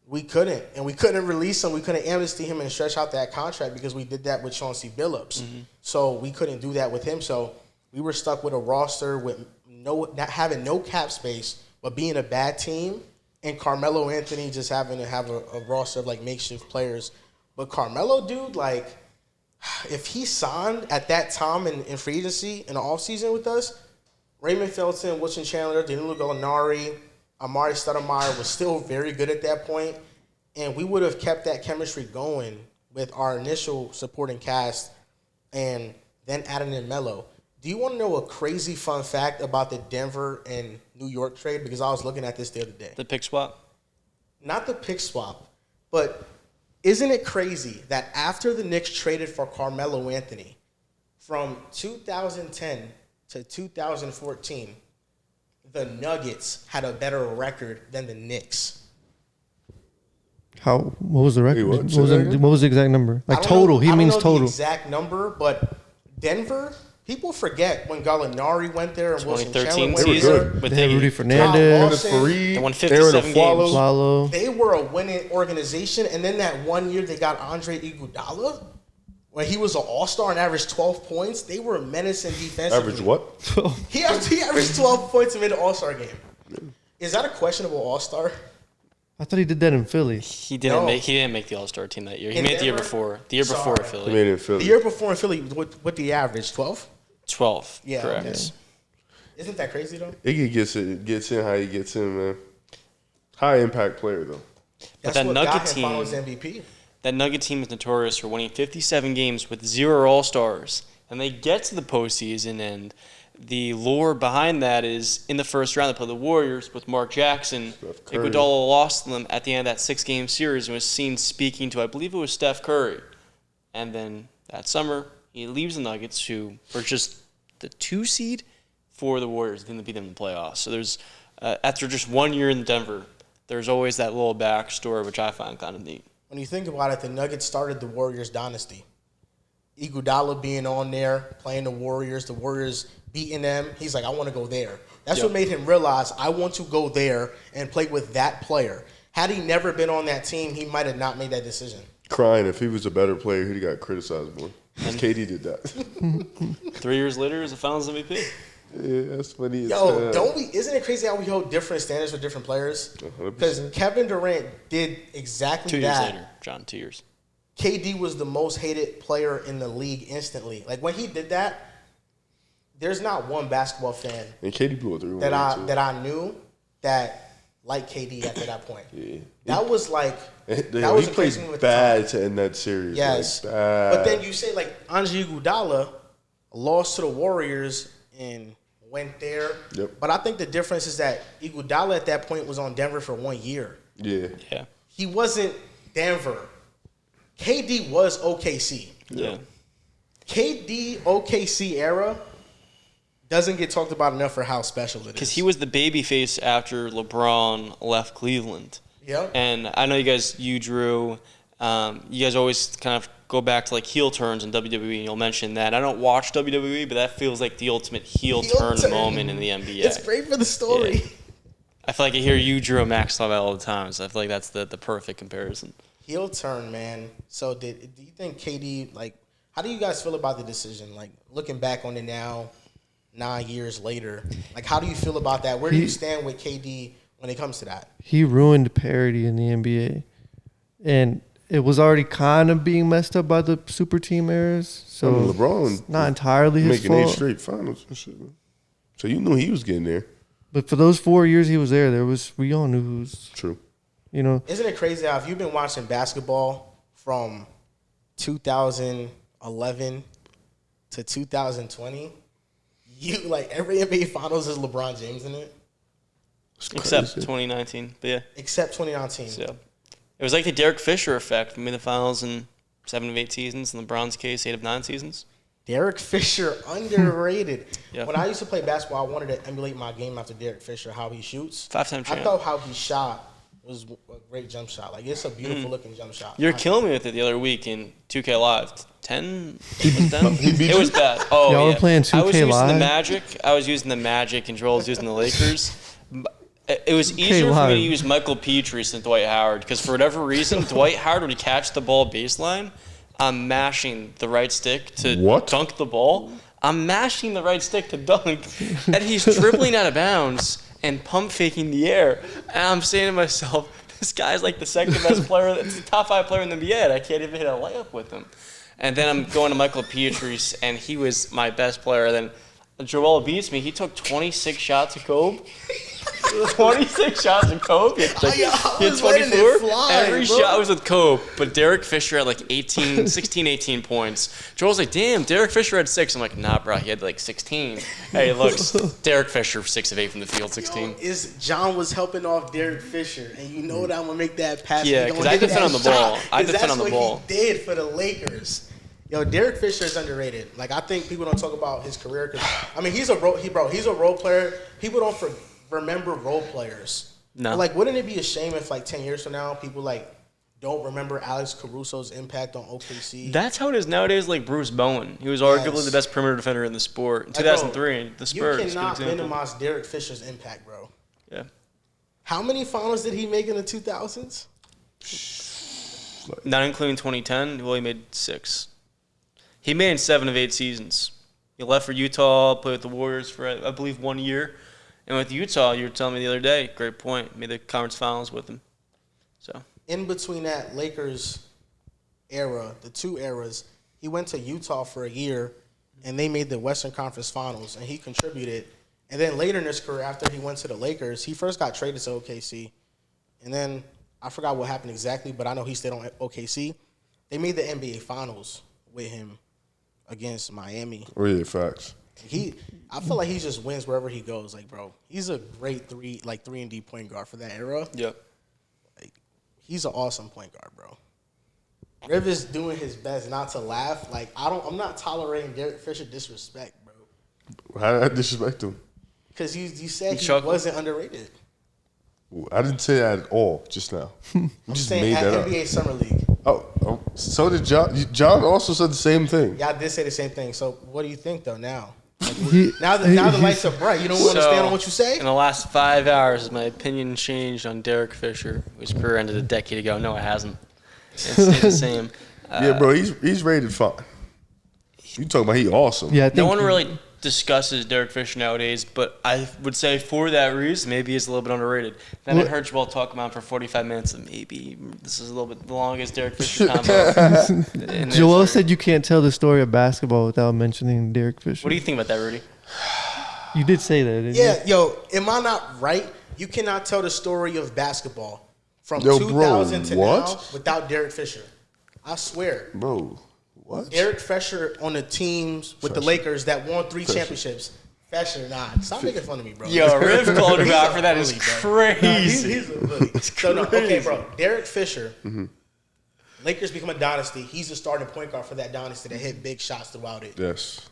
S1: We couldn't. And we couldn't release him. We couldn't amnesty him and stretch out that contract because we did that with Chauncey Billups. So we couldn't do that with him. So we were stuck with a roster with not having no cap space, but being a bad team, and Carmelo Anthony just having to have a roster of like makeshift players. But Carmelo, dude, like, if he signed at that time in free agency in the offseason with us, Raymond Felton, Wilson Chandler, Danilo Gallinari, Amari Stoudemire was still very good at that point, and we would have kept that chemistry going with our initial supporting cast and then adding in Melo. Do you want to know a crazy fun fact about the Denver and New York trade? Because I was looking at this the other day.
S4: The pick swap?
S1: Not the pick swap, but isn't it crazy that after the Knicks traded for Carmelo Anthony from 2010 to 2014, the Nuggets had a better record than the Knicks?
S3: What was the record?
S2: Wait, what? Say
S3: What
S2: that again?
S3: was the exact number? Like
S1: I don't
S3: total.
S1: know-
S3: He
S1: I don't
S3: means
S1: know
S3: total.
S1: the exact number, but Denver, people forget when Gallinari went there and Wilson
S4: 2013
S1: Chandler went
S2: season
S1: there.
S4: with
S3: They had
S4: Iggy.
S3: Rudy
S1: Kyle
S3: Fernandez,
S1: Lawson.
S2: Fareed,
S4: They won
S2: Aaron
S4: 57
S2: Aflalo.
S4: games.
S3: Lalo.
S1: They were a winning organization, and then that one year they got Andre Iguodala, when he was an all-star and averaged 12 points. They were menacing defensively.
S2: Average what?
S1: He averaged 12 points and made an all-star game. Is that a questionable all-star?
S3: I thought he did that in Philly.
S4: He didn't
S1: No.
S4: make. He didn't make the All-Star team that year. He
S1: In
S4: made it the year
S1: Denver?
S4: before. The year before
S1: Sorry.
S2: I
S4: Philly.
S2: made it in Philly.
S1: The year before in Philly, what did he average? 12?
S4: 12.
S1: Yeah,
S4: Correct.
S1: okay. Isn't that crazy, though?
S2: Iggy gets in how he gets in, man. High impact player though.
S1: That's
S4: that
S1: what
S4: Nugget
S1: got him
S4: team-
S1: Finals MVP.
S4: That Nugget team is notorious for winning 57 games with 0 All-Stars. And they get to the postseason, and the lore behind that is in the first round they play the Warriors with Mark Jackson.
S2: Steph Curry.
S4: Iguodala lost to them at the end of that 6-game series and was seen speaking to, I believe it was Steph Curry. And then that summer, he leaves the Nuggets, who were just the 2 seed for the Warriors, didn't beat them in the playoffs. So there's, after just 1 year in Denver, there's always that little backstory, which I find kind of neat.
S1: When you think about it, the Nuggets started the Warriors dynasty. Iguodala being on there, playing the Warriors beating them. He's like, I want to go there. That's what made him realize, I want to go there and play with that player. Had he never been on that team, he might have not made that decision.
S2: Crying if he was a better player, he'd got criticized more. KD did that.
S4: 3 years later, is a Finals MVP.
S2: Yeah, that's funny.
S1: Isn't it crazy how we hold different standards for different players? Because Kevin Durant did exactly
S4: 2 years
S1: that.
S4: later, John, 2 years.
S1: KD was the most hated player in the league instantly. Like, when he did that, there's not one basketball fan
S2: and KD blew a 3-1
S1: that I knew that liked KD after that point.
S2: Yeah.
S1: That was like
S2: He
S1: was
S2: played bad to end that series.
S1: Yes.
S2: Like, bad.
S1: But then you say, like, Andre Iguodala lost to the Warriors and went there.
S2: Yep.
S1: But I think the difference is that Iguodala at that point was on Denver for 1 year.
S2: Yeah.
S1: He wasn't Denver. KD was OKC.
S4: Yeah.
S1: KD OKC era doesn't get talked about enough for how special it is.
S4: Because he was the babyface after LeBron left Cleveland.
S1: Yep.
S4: And I know you Drew, you guys always kind of go back to like heel turns in WWE, and you'll mention that. I don't watch WWE, but that feels like the ultimate heel turn moment in the NBA.
S1: It's great for the story.
S4: Yeah. I feel like I hear you, Drew, and Max talk about it all the time, so I feel like that's the perfect comparison.
S1: Heel turn, man. So do you think KD, like, how do you guys feel about the decision? Like, looking back on it now, 9 years later, like, how do you feel about that? Where do you stand with KD when it comes to that?
S3: He ruined parity in the NBA. And it was already kind of being messed up by the super team eras. So
S2: LeBron
S3: it's not entirely his
S2: making 8
S3: fault.
S2: straight finals and shit, man. So you knew he was getting there.
S3: But for those 4 years he was there, we all knew who's
S2: True.
S3: you know.
S1: Isn't it crazy how if you've been watching basketball from 2011 to 2020, you like every NBA Finals is LeBron James in it,
S4: Except 2019, but yeah.
S1: except 2019.
S4: So it was like the Derek Fisher effect. We made the finals in 7 of 8 seasons. In LeBron's case, 8 of 9 seasons.
S1: Derek Fisher, underrated.
S4: Yeah.
S1: When I used to play basketball, I wanted to emulate my game after Derek Fisher, how he shoots.
S4: 5-time
S1: I
S4: champ.
S1: thought how he shot was a great jump shot. Like, it's a beautiful looking jump shot.
S4: You're killing me with it the other week in 2K Live. 10? Was 10?
S2: beat
S4: It was bad. Oh,
S3: Y'all were
S4: yeah.
S3: playing
S4: I was
S3: 2K
S4: using
S3: Live?
S4: the Magic. I was using the Magic, and Joel was using the Lakers. It was
S3: 2K
S4: easier for me
S3: Live.
S4: to use Michael Petrie than Dwight Howard because for whatever reason, Dwight Howard would catch the ball baseline. I'm mashing the right stick to dunk the ball. I'm mashing the right stick to dunk, and he's dribbling out of bounds and pump faking the air. And I'm saying to myself, this guy's like the second best player, it's the top 5 player in the NBA, and I can't even hit a layup with him. And then I'm going to Michael Petrie, and he was my best player. Then Joel beats me. He took 26 shots at Kobe. 26 shots at Kobe. He had 24. Every shot was with Kobe, but Derek Fisher had like 16, 18 points. Joel's like, damn, Derek Fisher had 6. I'm like, nah, bro, he had like 16. Hey, look, Derek Fisher, 6 of 8 from the field, 16.
S1: John was helping off Derek Fisher, and you know that I'm gonna make that pass.
S4: Yeah, because I defend on the ball. I defend on the ball.
S1: He did for the Lakers. Yo, Derek Fisher is underrated. Like, I think people don't talk about his career because I mean he's a role player. People don't remember role players.
S4: No.
S1: But, like, wouldn't it be a shame if like 10 years from now people like don't remember Alex Caruso's impact on OKC?
S4: That's how it is nowadays. Like Bruce Bowen, he was arguably the best perimeter defender in the sport in 2003. The Spurs.
S1: You cannot minimize Derek Fisher's impact, bro.
S4: Yeah.
S1: How many finals did he make in the 2000s?
S4: Not including 2010. Well, he made 6. He made in 7 of 8 seasons. He left for Utah, played with the Warriors for, I believe, 1 year. And with Utah, you were telling me the other day, great point, made the conference finals with him. So
S1: in between that Lakers era, the 2 eras, he went to Utah for a year, and they made the Western Conference Finals, and he contributed. And then later in his career, after he went to the Lakers, he first got traded to OKC. And then I forgot what happened exactly, but I know he stayed on OKC. They made the NBA Finals with him against Miami.
S2: Oh, yeah, facts.
S1: I feel like he just wins wherever he goes. Like, bro, he's a great 3-and-D point guard for that era.
S4: Yep.
S1: Like, he's an awesome point guard, bro. Rivers doing his best not to laugh. Like, I'm not tolerating Derek Fisher disrespect, bro.
S2: How did I disrespect him?
S1: Because you said he wasn't underrated.
S2: I didn't say that at all just now. You
S1: I'm
S2: just
S1: saying
S2: made
S1: at
S2: that
S1: NBA
S2: up.
S1: Summer League.
S2: Oh, So did John. John also said the same thing.
S1: Yeah, I did say the same thing. So what do you think though now?
S3: He-
S1: Now the lights are bright. You don't want to stand on what you say?
S4: In the last 5 hours, my opinion changed on Derek Fisher, whose career ended a decade ago. No, it hasn't. It stayed the same.
S2: Yeah, bro, he's rated fine. You talking about he awesome?
S3: Yeah, I think
S4: No one really discusses Derek Fisher nowadays, but I would say for that reason, maybe he's a little bit underrated. Then I heard Joel talk about him for 45 minutes, and maybe this is a little bit the longest Derek Fisher combo. in
S3: Joel
S4: history.
S3: said you can't tell the story of basketball without mentioning Derek Fisher.
S4: What do you think about that, Rudy?
S3: You did say that, didn't you?
S1: Yeah, yo, am I not right? You cannot tell the story of basketball from
S2: Yo,
S1: 2000 to
S2: what?
S1: now without Derek Fisher. I swear.
S2: Bro, what?
S1: Derek Fisher on the teams with the Lakers that won 3 championships. Fisher, nah, stop making fun of me, bro.
S4: Yo, Riv called him
S1: He's
S4: out
S1: a
S4: for that is
S1: bully, bro.
S4: crazy.
S1: He's a bully. So, no, okay, bro. Derek Fisher, Lakers become a dynasty. He's the starting point guard for that dynasty that hit big shots throughout it.
S2: Yes.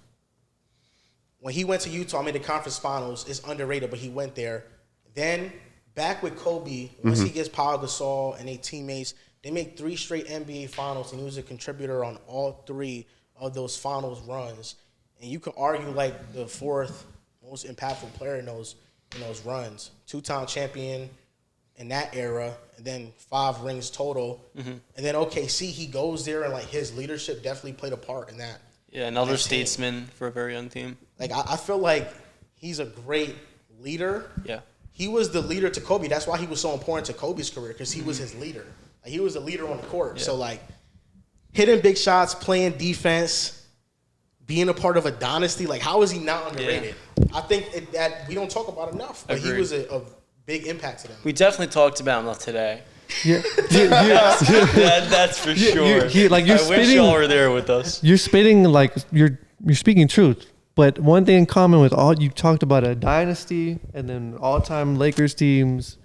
S1: When he went to Utah, made the conference finals. It's underrated, but he went there. Then back with Kobe, once he gets Paolo Gasol and their teammates, they make 3 straight NBA finals, and he was a contributor on all 3 of those finals runs. And you could argue like the 4th most impactful player in those runs. 2-time champion in that era, and then 5 rings total. And then OKC, he goes there, and like his leadership definitely played a part in that.
S4: Yeah, another
S1: That team.
S4: statesman for a very young team.
S1: Like I feel like he's a great leader.
S4: Yeah.
S1: He was the leader to Kobe. That's why he was so important to Kobe's career, because he was his leader. Like, he was the leader on the court.
S4: Yeah.
S1: So like hitting big shots, playing defense, being a part of a dynasty. Like, how is he not underrated? I think that we don't talk about enough. But
S4: Agreed.
S1: he was a big impact to them.
S4: We definitely talked about him today.
S3: Yeah.
S4: That's for sure.
S3: you're
S4: I wish
S3: spitting-
S4: y'all were there with us.
S3: You're spitting like you're speaking truth. But one thing in common with all you talked about a dynasty and then all-time Lakers teams,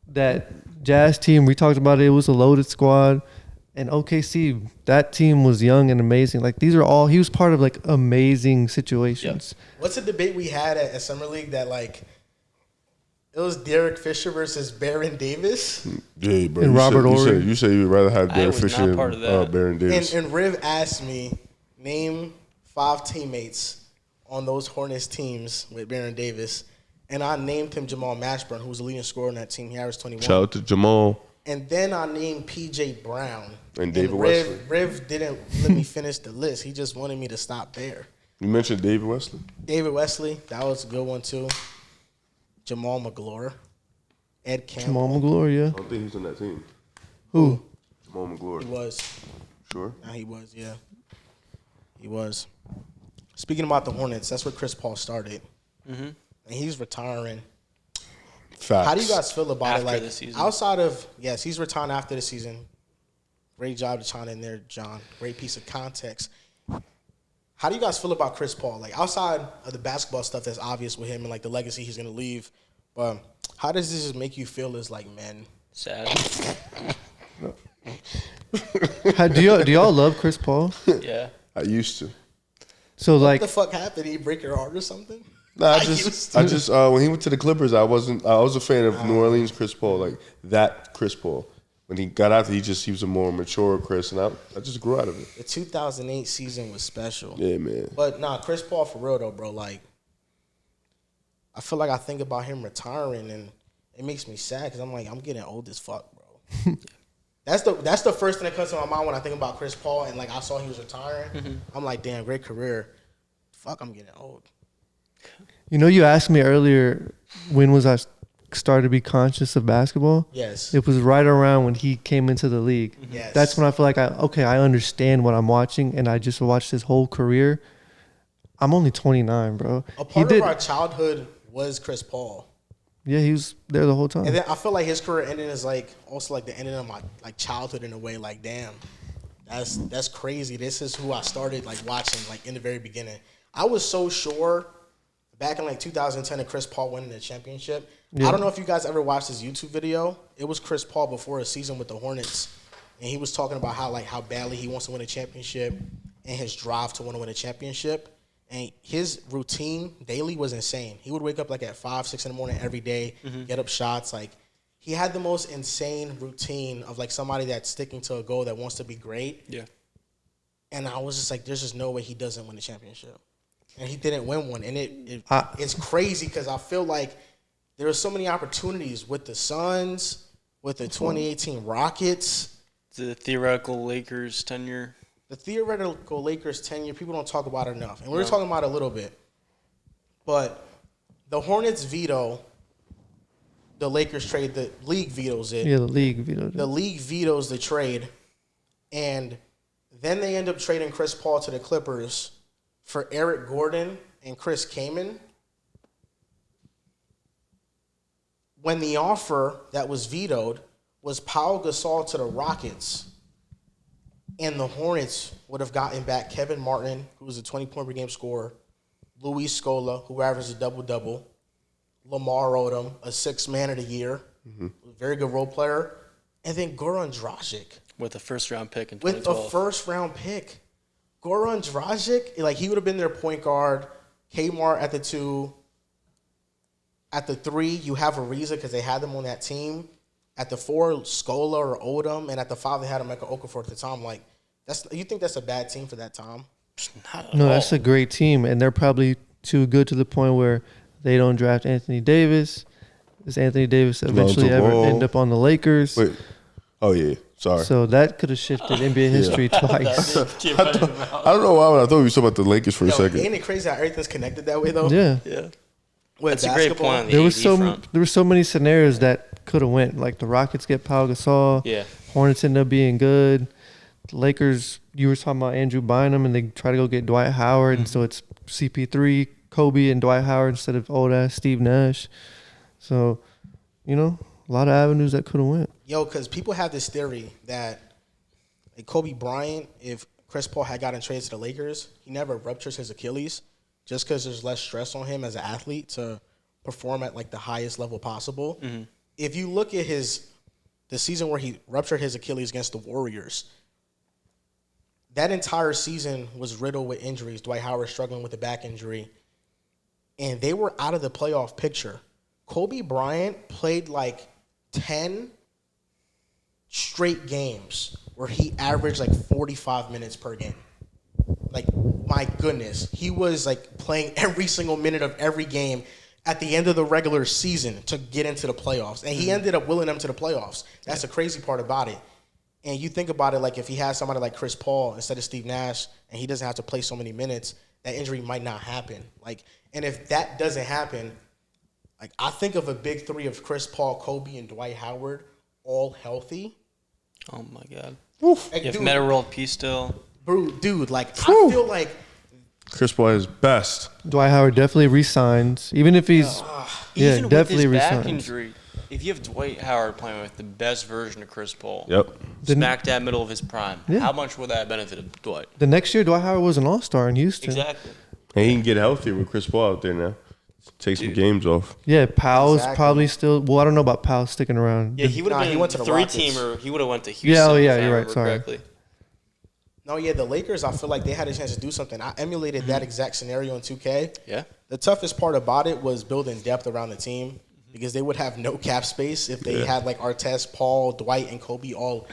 S3: that Jazz team we talked about it was a loaded squad, and OKC that team was young and amazing. Like these are all he was part of like amazing situations.
S1: What's the debate we had at Summer League that like it was Derek Fisher versus Baron Davis?
S2: Yeah, bro.
S3: And Robert Ory.
S2: You say you'd rather have
S4: I
S2: Derek
S4: was
S2: Fisher
S4: not
S2: than
S4: part of that.
S2: Baron Davis.
S1: And Riv asked me, name 5 teammates on those Hornets teams with Baron Davis. And I named him Jamal Mashburn, who was the leading scorer on that team. He averaged 21.
S2: Shout out to Jamal.
S1: And then I named P.J. Brown.
S2: And David Wesley.
S1: Riv didn't let me finish the list. He just wanted me to stop there.
S2: You mentioned David Wesley.
S1: David Wesley, that was a good one too. Jamal McGlure. Ed Campbell.
S3: Jamal McGlure, yeah.
S2: I don't think he's on that team.
S3: Who?
S2: Jamal McGlure.
S1: He was.
S2: Sure.
S1: Nah, he was, yeah. He was. Speaking about the Hornets, that's where Chris Paul started. And he's retiring.
S2: Facts.
S1: How do you guys feel about
S4: After
S1: it? Like,
S4: the season.
S1: outside of, yes, he's retiring after the season. Great job to chime in there, John. Great piece of context. How do you guys feel about Chris Paul? Like, outside of the basketball stuff that's obvious with him and, like, the legacy he's going to leave, but how does this just make you feel as, like, men?
S4: Sad.
S3: Do y'all love Chris Paul?
S4: Yeah.
S2: I used to.
S3: So like
S1: What the fuck happened? Did he break your heart or something?
S2: Nah, I
S1: used
S2: just when he went to the Clippers, I was a fan of New Orleans Chris Paul, like that Chris Paul. When he got out there, he was a more mature Chris, and I just grew out of it.
S1: The 2008 season was special.
S2: Yeah, man.
S1: But nah, Chris Paul for real though, bro. Like, I feel like I think about him retiring, and it makes me sad because I'm like, I'm getting old as fuck, bro. That's the first thing that comes to my mind when I think about Chris Paul, and like I saw he was retiring. I'm like, damn, great career. Fuck, I'm getting old.
S3: you asked me earlier when was I started to be conscious of basketball?
S1: Yes.
S3: It was right around when he came into the league.
S1: Yes.
S3: That's when I feel like I understand what I'm watching, and I just watched his whole career. I'm only 29, bro.
S1: A part of our childhood was Chris Paul.
S3: Yeah, he was there the whole time.
S1: And then I feel like his career ending is like also like the ending of my like childhood in a way. Like, damn, that's crazy. This is who I started like watching like in the very beginning. I was so sure back in like 2010 that Chris Paul winning the championship.
S3: Yeah.
S1: I don't know if you guys ever watched his YouTube video. It was Chris Paul before a season with the Hornets, and he was talking about how badly he wants to win a championship and his drive to want to win a championship. And his routine daily was insane. He would wake up like at 5, 6 in the morning every day, get up shots. Like he had the most insane routine of like somebody that's sticking to a goal that wants to be great.
S4: Yeah.
S1: And I was just like, there's just no way he doesn't win the championship. And he didn't win one. And it's crazy because I feel like there were so many opportunities with the Suns, with the 2018 Rockets.
S4: The theoretical Lakers tenure.
S1: The theoretical Lakers tenure, people don't talk about it enough. And we were talking about it a little bit. But the Hornets veto the Lakers trade. The league vetoes it.
S3: Yeah, the league vetoed it.
S1: The league vetoes the trade. And then they end up trading Chris Paul to the Clippers for Eric Gordon and Chris Kaman. When the offer that was vetoed was Paolo Gasol to the Rockets, and the Hornets would have gotten back Kevin Martin, who was a 20-point per game scorer, Luis Scola, who averaged a double-double, Lamar Odom, a sixth man of the year, very good role player, and then Goran Dragic.
S4: With a first-round pick in
S1: With
S4: 2012.
S1: a first-round pick. Goran Dragic, like he would have been their point guard. Kmart at the 2. At the 3, you have Ariza because they had them on that team. At the 4, Scola or Odom. And at the 5, they had Emeka Okafor at the time. Like, you think that's a bad team for that time?
S3: No, that's a great team, and they're probably too good to the point where they don't draft Anthony Davis. Does Anthony Davis eventually ever end up on the Lakers?
S2: Wait. Oh, yeah. Sorry.
S3: So that could have shifted NBA history twice.
S2: I don't know why, but I thought we were talking about the Lakers for a second.
S1: Ain't it crazy how everything's connected that way, though?
S3: Yeah.
S4: Yeah.
S1: With
S4: That's a great
S1: basketball.
S4: point on the
S3: There
S4: AD
S3: were so many scenarios that could have went. Like the Rockets get Pau Gasol.
S4: Yeah.
S3: Hornets end up being good. The Lakers, you were talking about Andrew Bynum, and they try to go get Dwight Howard, and so it's CP3, Kobe, and Dwight Howard instead of old-ass Steve Nash. So, a lot of avenues that could have went.
S1: Yo, because people have this theory that like Kobe Bryant, if Chris Paul had gotten traded to the Lakers, he never ruptures his Achilles just because there's less stress on him as an athlete to perform at like the highest level possible. Mm-hmm. If you look at the season where he ruptured his Achilles against the Warriors, that entire season was riddled with injuries. Dwight Howard struggling with a back injury, and they were out of the playoff picture. Kobe Bryant played like 10 straight games where he averaged like 45 minutes per game. Like, my goodness. He was like playing every single minute of every game at the end of the regular season to get into the playoffs. And he ended up willing them to the playoffs. That's the crazy part about it. And you think about it, like if he has somebody like Chris Paul instead of Steve Nash and he doesn't have to play so many minutes, that injury might not happen. Like, and if that doesn't happen, like I think of a big 3 of Chris Paul, Kobe, and Dwight Howard all healthy.
S4: Oh, my God.
S1: Oof.
S4: You have Meta World Peace still.
S1: Bro, dude, like, I feel like
S2: Chris Paul is best.
S3: Dwight Howard definitely resigns, even if he's
S4: Even
S3: definitely
S4: with his back
S3: resigns.
S4: injury, if you have Dwight Howard playing with the best version of Chris Paul,
S2: Yep.
S4: smack dab middle of his prime,
S3: Yeah.
S4: how much would that have benefited Dwight?
S3: The next year, Dwight Howard was an all-star in Houston.
S4: Exactly.
S2: And he can get healthier with Chris Paul out there now. Take some games off.
S3: Yeah, Powell's
S1: Exactly.
S3: probably still. Well, I don't know about Powell sticking around.
S4: Yeah, he would have been
S1: he went to the
S4: three
S1: Rockets.
S4: teamer. He would have went to Houston.
S3: Yeah, oh, yeah,
S4: if I
S3: you're right,
S4: remember
S3: sorry.
S4: correctly.
S1: No, yeah, the Lakers, I feel like they had a chance to do something. I emulated that exact scenario in 2K.
S4: Yeah.
S1: The toughest part about it was building depth around the team because they would have no cap space if they had like Artest, Paul, Dwight, and Kobe all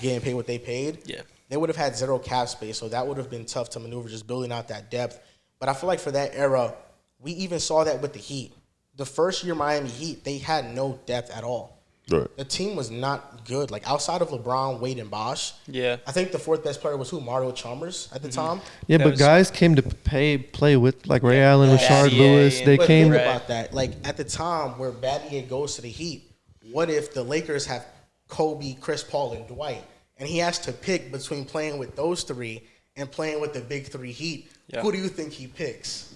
S1: getting paid what they paid.
S4: Yeah.
S1: They would have had zero cap space, so that would have been tough to maneuver, just building out that depth. But I feel like for that era, we even saw that with the Heat. The first year Miami Heat, they had no depth at all.
S2: Right.
S1: The team was not good. Like, outside of LeBron, Wade, and Bosh,
S4: Yeah.
S1: I think the fourth best player was who? Mario Chalmers at the time.
S3: Yeah,
S4: That
S3: but
S4: was-
S3: guys came to play with like Ray Allen, Rashard
S4: Battier
S3: Lewis.
S4: and-
S3: They
S1: But
S3: came.
S1: think about that. Like, at the time where Battier goes to the Heat, what if the Lakers have Kobe, Chris Paul, and Dwight, and he has to pick between playing with those 3 and playing with the big 3 Heat?
S4: Yeah.
S1: Who do you think he picks?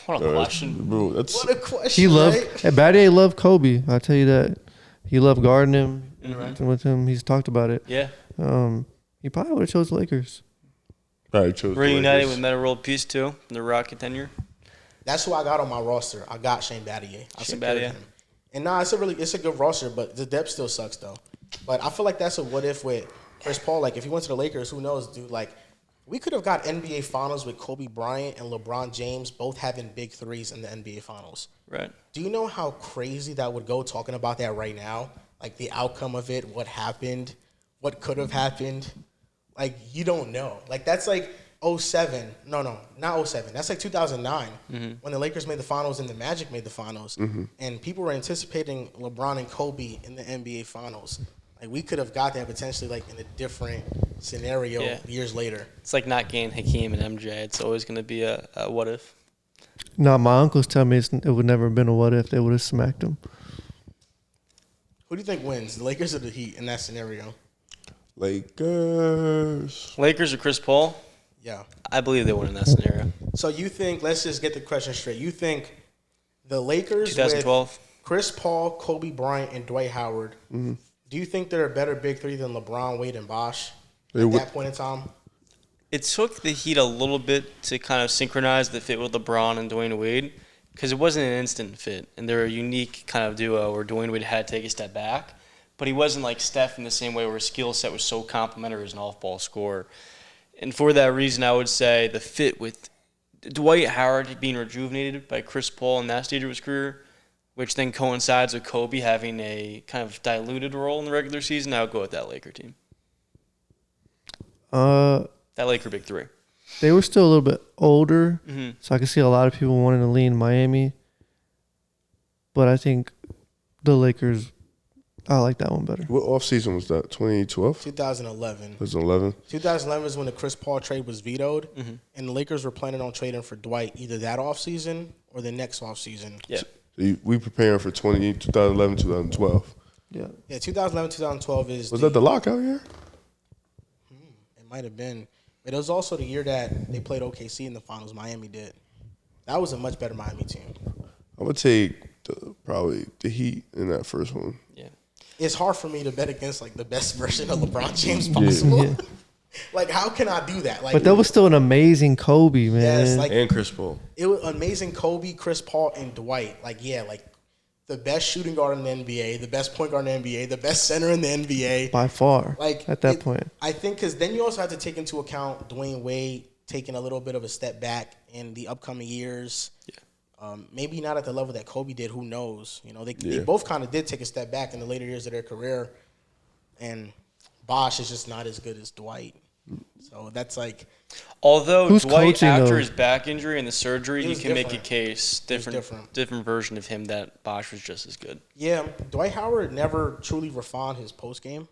S4: What a question.
S1: What
S2: Bro,
S1: a question,
S3: He loved
S1: right?
S3: Battier loved Kobe. I tell you that. He loved guarding him, interacting with him. He's talked about it.
S4: Yeah.
S3: He probably would have chose the Lakers.
S2: I chose the
S4: Reunited
S2: Lakers.
S4: with Meta World Peace too. The Rocket tenure.
S1: That's who I got on my roster. I got Shane Battier. I
S4: Shane
S1: secured
S4: Battier.
S1: him. And it's a good roster, but the depth still sucks though. But I feel like that's a what if with Chris Paul. Like, if he went to the Lakers, who knows, dude? Like, We could have got NBA Finals with Kobe Bryant and LeBron James both having big threes in the NBA Finals.
S4: Right.
S1: Do you know how crazy that would go talking about that right now? Like the outcome of it, what happened, what could have happened. Like, you don't know. Like, that's like 07. No, not 07. That's like 2009 when the Lakers made the finals and the Magic made the finals. And people were anticipating LeBron and Kobe in the NBA Finals. Like, we could have got that potentially, like, in a different scenario years later.
S4: It's like not getting Hakeem and MJ. It's always going to be a what if.
S3: No, my uncles tell me it would never have been a what if. They would have smacked him.
S1: Who do you think wins, the Lakers or the Heat in that scenario?
S2: Lakers.
S4: Lakers or Chris Paul?
S1: Yeah.
S4: I believe they win in that scenario.
S1: So you think, let's just get the question straight. You think the Lakers
S4: 2012?
S1: with Chris Paul, Kobe Bryant, and Dwight Howard, do you think they're a better big three than LeBron, Wade, and Bosh at that point in time?
S4: It took the Heat a little bit to kind of synchronize the fit with LeBron and Dwayne Wade because it wasn't an instant fit, and they're a unique kind of duo where Dwayne Wade had to take a step back, but he wasn't like Steph in the same way where his skill set was so complementary as an off-ball scorer. And for that reason, I would say the fit with Dwight Howard being rejuvenated by Chris Paul in that stage of his career, which then coincides with Kobe having a kind of diluted role in the regular season, I would go with that Laker team. That Laker big three.
S3: They were still a little bit older, so I could see a lot of people wanting to lean Miami. But I think the Lakers, I like that one better.
S2: What offseason was that? 2012?
S1: 2011.
S2: 2011?
S1: 2011 is when the Chris Paul trade was vetoed, and the Lakers were planning on trading for Dwight either that offseason or the next offseason.
S4: Yeah.
S2: So we preparing for 2011, 2012.
S3: Yeah.
S1: Yeah, 2011, 2012 is
S2: Was that the lockout year?
S1: It might have been. But it was also the year that they played OKC in the finals. Miami did. That was a much better Miami team.
S2: I'm going to take probably the Heat in that first one.
S4: Yeah.
S1: It's hard for me to bet against, like, the best version of LeBron James possible.
S3: Yeah.
S1: Like, how can I do that? Like,
S3: But that was still an amazing Kobe, man.
S1: yes, like,
S2: And Chris Paul.
S1: it was amazing Kobe, Chris Paul, and Dwight. Like, yeah, like, the best shooting guard in the NBA, the best point guard in the NBA, the best center in the NBA.
S3: By far,
S1: Like,
S3: at that point.
S1: I think because then you also have to take into account Dwayne Wade taking a little bit of a step back in the upcoming years. Yeah. Maybe not at the level that Kobe did. Who knows? You know, they both kind of did take a step back in the later years of their career. And Bosh is just not as good as Dwight. So that's like,
S4: Although
S3: Who's
S4: Dwight,
S3: coaching,
S4: after
S3: though?
S4: his back injury and the surgery,
S1: It
S4: you
S1: was
S4: can make a
S1: different.
S4: case different
S1: different.
S4: version of him that Bosh was just as good.
S1: yeah, Dwight Howard never truly refined his post game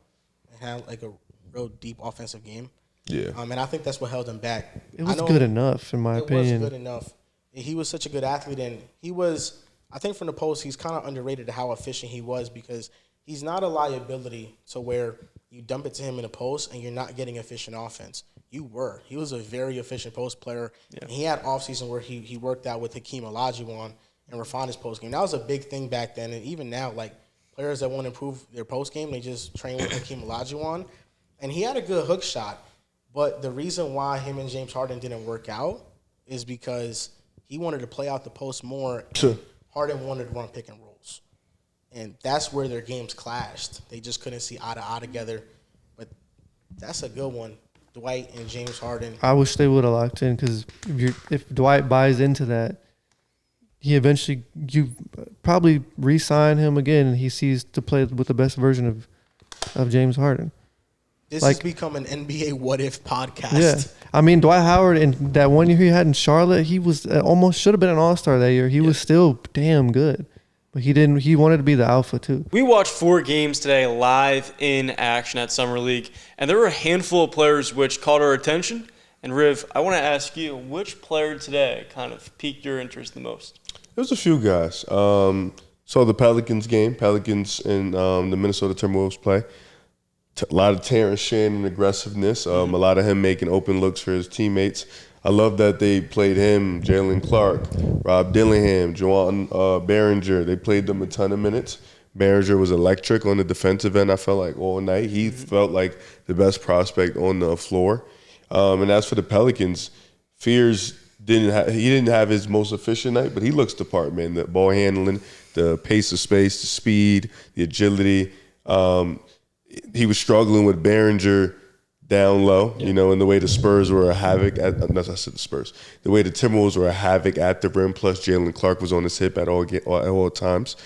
S1: and had like a real deep offensive game.
S2: Yeah.
S1: And I think that's what held him back.
S3: It was good enough, in my opinion.
S1: It was good enough. He was such a good athlete, and he was, I think from the post, he's kind of underrated how efficient he was because he's not a liability to where you dump it to him in a post and you're not getting efficient offense. You were. He was a very efficient post player. Yeah. And he had offseason where he worked out with Hakeem Olajuwon and refined his post game. That was a big thing back then, and even now, like, players that want to improve their post game, they just train with Hakeem Olajuwon. And he had a good hook shot, but the reason why him and James Harden didn't work out is because he wanted to play out the post more. Harden wanted to run pick and rolls. And that's where their games clashed. They just couldn't see eye to eye together. But that's a good one. Dwight and James Harden.
S3: I wish they would have locked in because if Dwight buys into that, you probably re-sign him again and he sees to play with the best version of James Harden.
S1: This has become an NBA what if podcast.
S3: Yeah. I mean, Dwight Howard in that one year he had in Charlotte, he was almost should have been an all-star that year. He was still damn good. But he didn't. He wanted to be the alpha too.
S4: We watched 4 games today live in action at Summer League, and there were a handful of players which caught our attention. And Riv, I want to ask you, which player today kind of piqued your interest the most?
S2: There was a few guys. Saw the Pelicans game. Pelicans and the Minnesota Timberwolves play. A lot of Terrence Shannon aggressiveness. A lot of him making open looks for his teammates. I love that they played him, Jalen Clark, Rob Dillingham, Juwan Behringer. They played them a ton of minutes. Behringer was electric on the defensive end, I felt like, all night. He felt like the best prospect on the floor. And as for the Pelicans, Fears didn't have his most efficient night, but he looks the part, man. The ball handling, the pace of space, the speed, the agility. He was struggling with Behringer down low, and the way the Spurs were a havoc at I said the Spurs. The way the Timberwolves were a havoc at the rim, plus Jalen Clark was on his hip at all times.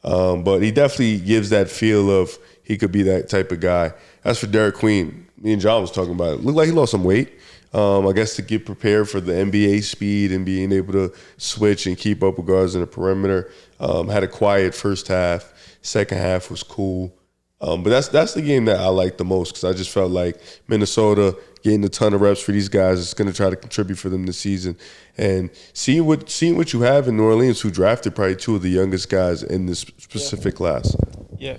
S2: But he definitely gives that feel of he could be that type of guy. As for Derek Queen, me and John was talking about it. Looked like he lost some weight. I guess to get prepared for the NBA speed and being able to switch and keep up with guards in the perimeter. Had a quiet first half. Second half was cool. But that's the game that I like the most because I just felt like Minnesota getting a ton of reps for these guys is going to try to contribute for them this season. And seeing what you have in New Orleans, who drafted probably two of the youngest guys in this specific class.
S4: Yeah,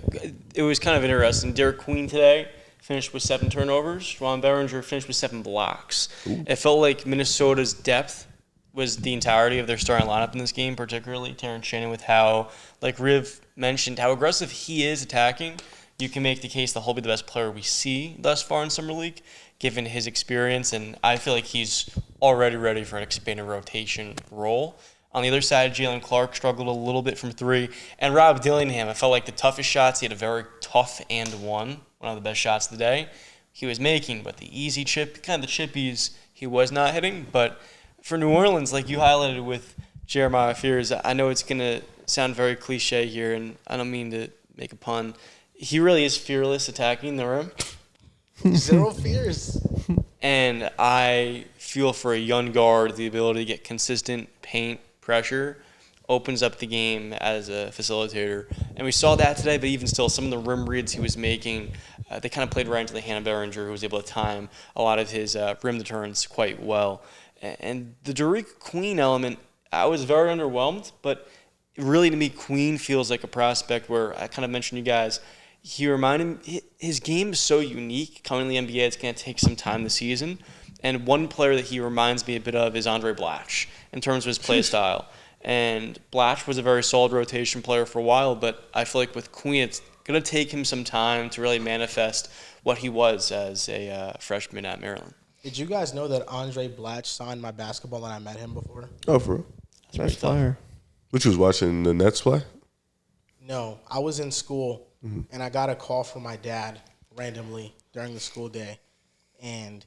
S4: it was kind of interesting. Derek Queen today finished with 7 turnovers. Ron Berenger finished with 7 blocks. Ooh. It felt like Minnesota's depth was the entirety of their starting lineup in this game, particularly Terrence Shannon, with how, like Riv mentioned, how aggressive he is attacking. You can make the case that he'll be the best player we see thus far in Summer League, given his experience, and I feel like he's already ready for an expanded rotation role. On the other side, Jalen Clark struggled a little bit from 3, and Rob Dillingham, I felt like the toughest shots, he had a very tough and one of the best shots of the day he was making, but the easy chip, kind of the chippies he was not hitting. But for New Orleans, like you highlighted with Jeremiah Fears, I know it's going to sound very cliche here, and I don't mean to make a pun. He really is fearless attacking the rim.
S1: Zero fears.
S4: And I feel for a young guard, the ability to get consistent paint pressure opens up the game as a facilitator. And we saw that today, but even still, some of the rim reads he was making, they kind of played right into the hand of Berenger, who was able to time a lot of his rim deterrence quite well. And the Derek Queen element, I was very underwhelmed, but really to me, Queen feels like a prospect where I kind of mentioned you guys, he reminded me, his game is so unique. Coming to the NBA, it's going to take some time this season. And one player that he reminds me a bit of is Andre Blatch in terms of his play style. And Blatch was a very solid rotation player for a while, but I feel like with Queen, it's going to take him some time to really manifest what he was as a freshman at Maryland.
S1: Did you guys know that Andre Blatch signed my basketball and I met him before?
S2: Oh, for real?
S3: That's fire.
S2: Which was watching the Nets play?
S1: No, I was in school, and I got a call from my dad randomly during the school day. And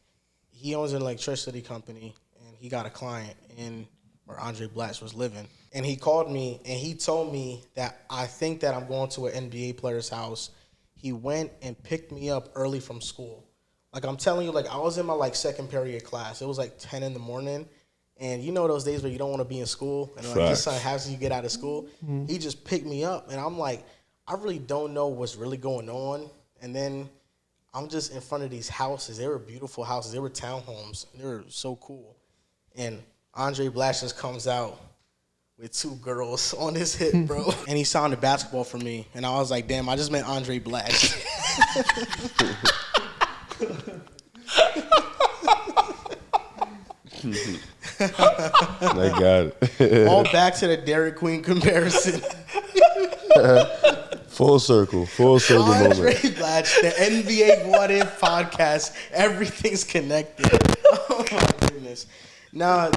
S1: he owns an electricity company, and he got a client in where Andre Blatch was living. And he called me, and he told me that I think that I'm going to an NBA player's house. He went and picked me up early from school. Like, I'm telling you, like, I was in my, second period class. It was, 10 in the morning. And you know those days where you don't want to be in school and, your son has you get out of school? Mm-hmm. He just picked me up, and I'm like, I really don't know what's really going on. And then I'm just in front of these houses. They were beautiful houses. They were townhomes. They were so cool. And Andre Blatch just comes out with 2 girls on his hip, bro. And he signed a basketball for me. And I was like, damn, I just met Andre Blatch.
S2: I got it.
S1: All back to the Derek Queen comparison.
S2: Full circle
S1: Andre
S2: moment.
S1: Blatch, the NBA What If podcast. Everything's connected. Oh my goodness. Nah,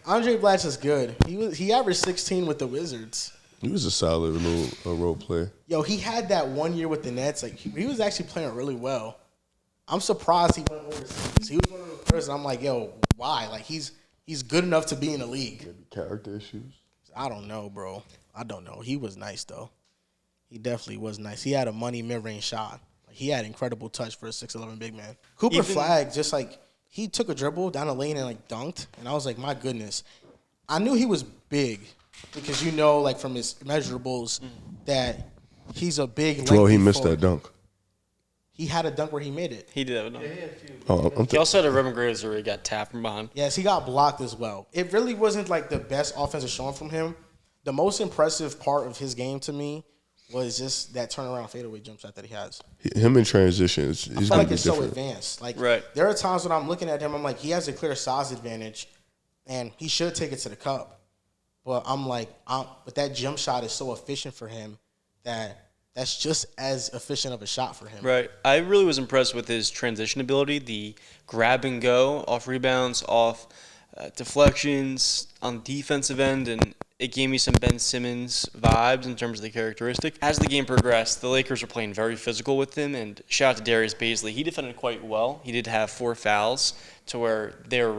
S1: Andre Blatch is good. He averaged 16 with the Wizards.
S2: He was a solid role player.
S1: Yo, he had that 1 year with the Nets. He was actually playing really well. I'm surprised he went overseas. He was one of those players I'm like, yo, why? He's good enough to be in the league.
S2: Maybe character issues.
S1: I don't know, bro. I don't know. He was nice, though. He definitely was nice. He had a money mid-range shot. He had incredible touch for a 6'11" big man. Cooper Flagg, just he took a dribble down the lane and dunked. And I was like, my goodness. I knew he was big because from his measurables that he's a big
S2: Well, he missed
S1: forward.
S2: that dunk.
S1: He had a dunk where he made it.
S4: He did have a dunk. He also had a rim graze where he got tapped from behind.
S1: Yes, he got blocked as well. It really wasn't the best offensive showing from him. The most impressive part of his game to me was just that turnaround fadeaway jump shot that he has.
S2: Him in transition, he's
S1: I feel
S2: like
S1: it's
S2: different.
S1: So advanced.
S4: Right.
S1: There are times when I'm looking at him, I'm like, he has a clear size advantage, and he should take it to the cup. But I'm like, but that jump shot is so efficient for him that's just as efficient of a shot for him.
S4: Right. I really was impressed with his transition ability, the grab and go off rebounds, off deflections on the defensive end, and It gave me some Ben Simmons vibes in terms of the characteristic. As the game progressed, the Lakers were playing very physical with him, and shout out to Darius Baisley. He defended quite well. He did have 4 fouls to where they're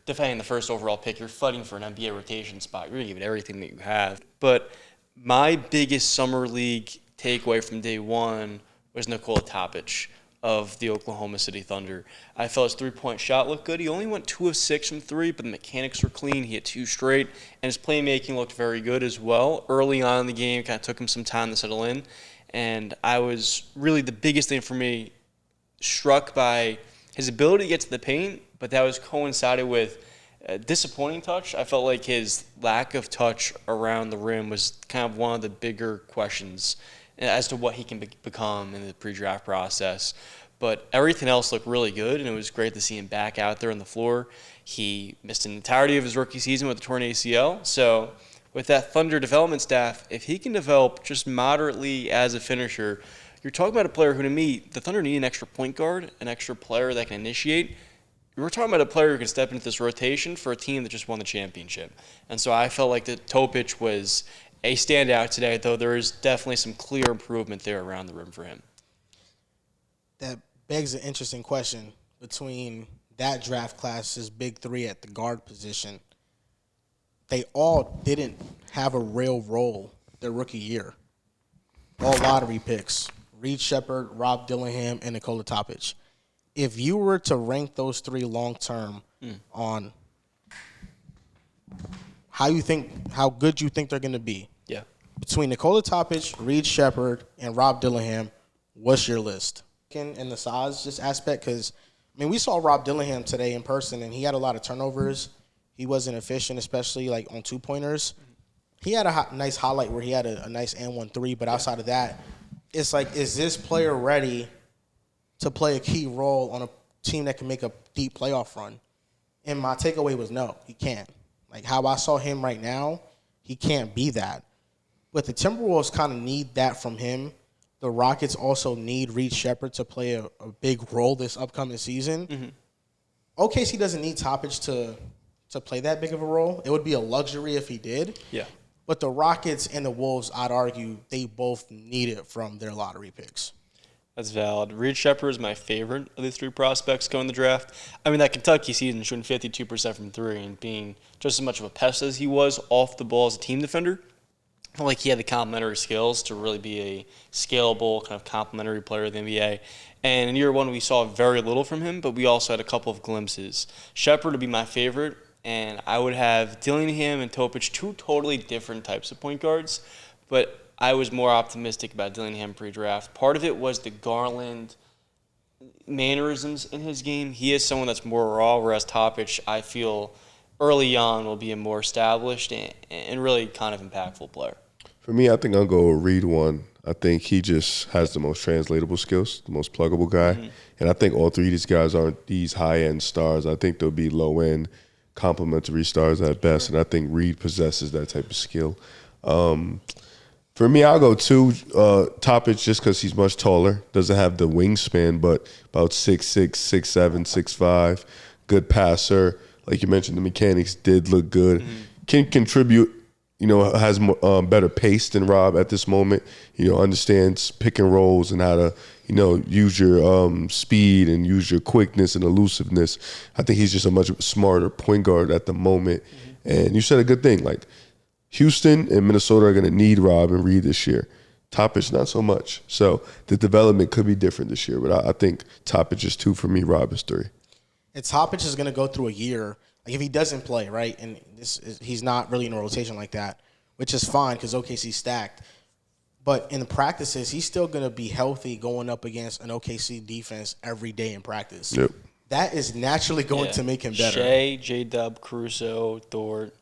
S4: defending the first overall pick. You're fighting for an NBA rotation spot. You're going to give it everything that you have. But my biggest summer league takeaway from day one was Nikola Topic of the Oklahoma City Thunder. I felt his three-point shot looked good. He only went 2 of 6 from 3, but the mechanics were clean. He had 2 straight, and his playmaking looked very good as well. Early on in the game, kind of took him some time to settle in, and I was really, the biggest thing for me, struck by his ability to get to the paint, but that was coincided with a disappointing touch. I felt like his lack of touch around the rim was kind of one of the bigger questions as to what he can become in the pre-draft process. But everything else looked really good, and it was great to see him back out there on the floor. He missed an entirety of his rookie season with a torn ACL. So with that Thunder development staff, if he can develop just moderately as a finisher, you're talking about a player who, to me, the Thunder need an extra point guard, an extra player that can initiate. We're talking about a player who can step into this rotation for a team that just won the championship. And so I felt like that Topic was a standout today, though there is definitely some clear improvement there around the rim for him.
S1: That begs an interesting question between that draft class's big 3 at the guard position. They all didn't have a real role their rookie year. All lottery picks. Reed Shepherd, Rob Dillingham, and Nikola Topic. If you were to rank those 3 long-term on how good you think they're going to be.
S4: Yeah.
S1: Between Nikola Topic, Reed Shepherd, and Rob Dillingham, what's your list? In the size just aspect, because, I mean, we saw Rob Dillingham today in person, and he had a lot of turnovers. He wasn't efficient, especially like on 2-pointers. He had a nice highlight where he had a nice and 1-3, but outside of that, it's like, is this player ready to play a key role on a team that can make a deep playoff run? And my takeaway was no, he can't. Like how I saw him right now, he can't be that. But the Timberwolves kind of need that from him. The Rockets also need Reed Shepherd to play a big role this upcoming season. Mm-hmm. OKC doesn't need Topic to play that big of a role. It would be a luxury if he did.
S4: Yeah.
S1: But the Rockets and the Wolves, I'd argue, they both need it from their lottery picks.
S4: That's valid. Reed Shepherd is my favorite of these 3 prospects going in the draft. I mean, that Kentucky season, shooting 52% from 3 and being just as much of a pest as he was off the ball as a team defender, I felt like he had the complementary skills to really be a scalable, kind of complementary player in the NBA. And in year 1, we saw very little from him, but we also had a couple of glimpses. Shepherd would be my favorite, and I would have Dillingham and Topic, 2 totally different types of point guards, but I was more optimistic about Dillingham pre-draft. Part of it was the Garland mannerisms in his game. He is someone that's more raw, whereas Topic, I feel, early on will be a more established and really kind of impactful player.
S2: For me, I think I'll go Reed 1. I think he just has the most translatable skills, the most pluggable guy. Mm-hmm. And I think all 3 of these guys aren't these high-end stars. I think they'll be low-end, complementary stars at best. Sure. And I think Reed possesses that type of skill. For me, I'll go 2. Topic just because he's much taller. Doesn't have the wingspan, but about 6'6", 6'7", 6'5". Good passer. Like you mentioned, the mechanics did look good. Mm-hmm. Can contribute, has more, better pace than Rob at this moment. Understands pick and rolls and how to, use your speed and use your quickness and elusiveness. I think he's just a much smarter point guard at the moment. Mm-hmm. And you said a good thing. Like, Houston and Minnesota are going to need Rob and Reed this year. Topic, not so much. So the development could be different this year. But I think Topic is 2 for me, Rob is 3.
S1: And Topic is going to go through a year. Like if he doesn't play, right, and he's not really in a rotation like that, which is fine because OKC's stacked. But in the practices, he's still going to be healthy going up against an OKC defense every day in practice.
S2: Yep.
S1: That is naturally going to make him better.
S4: Shea, JDub, Caruso, Dort.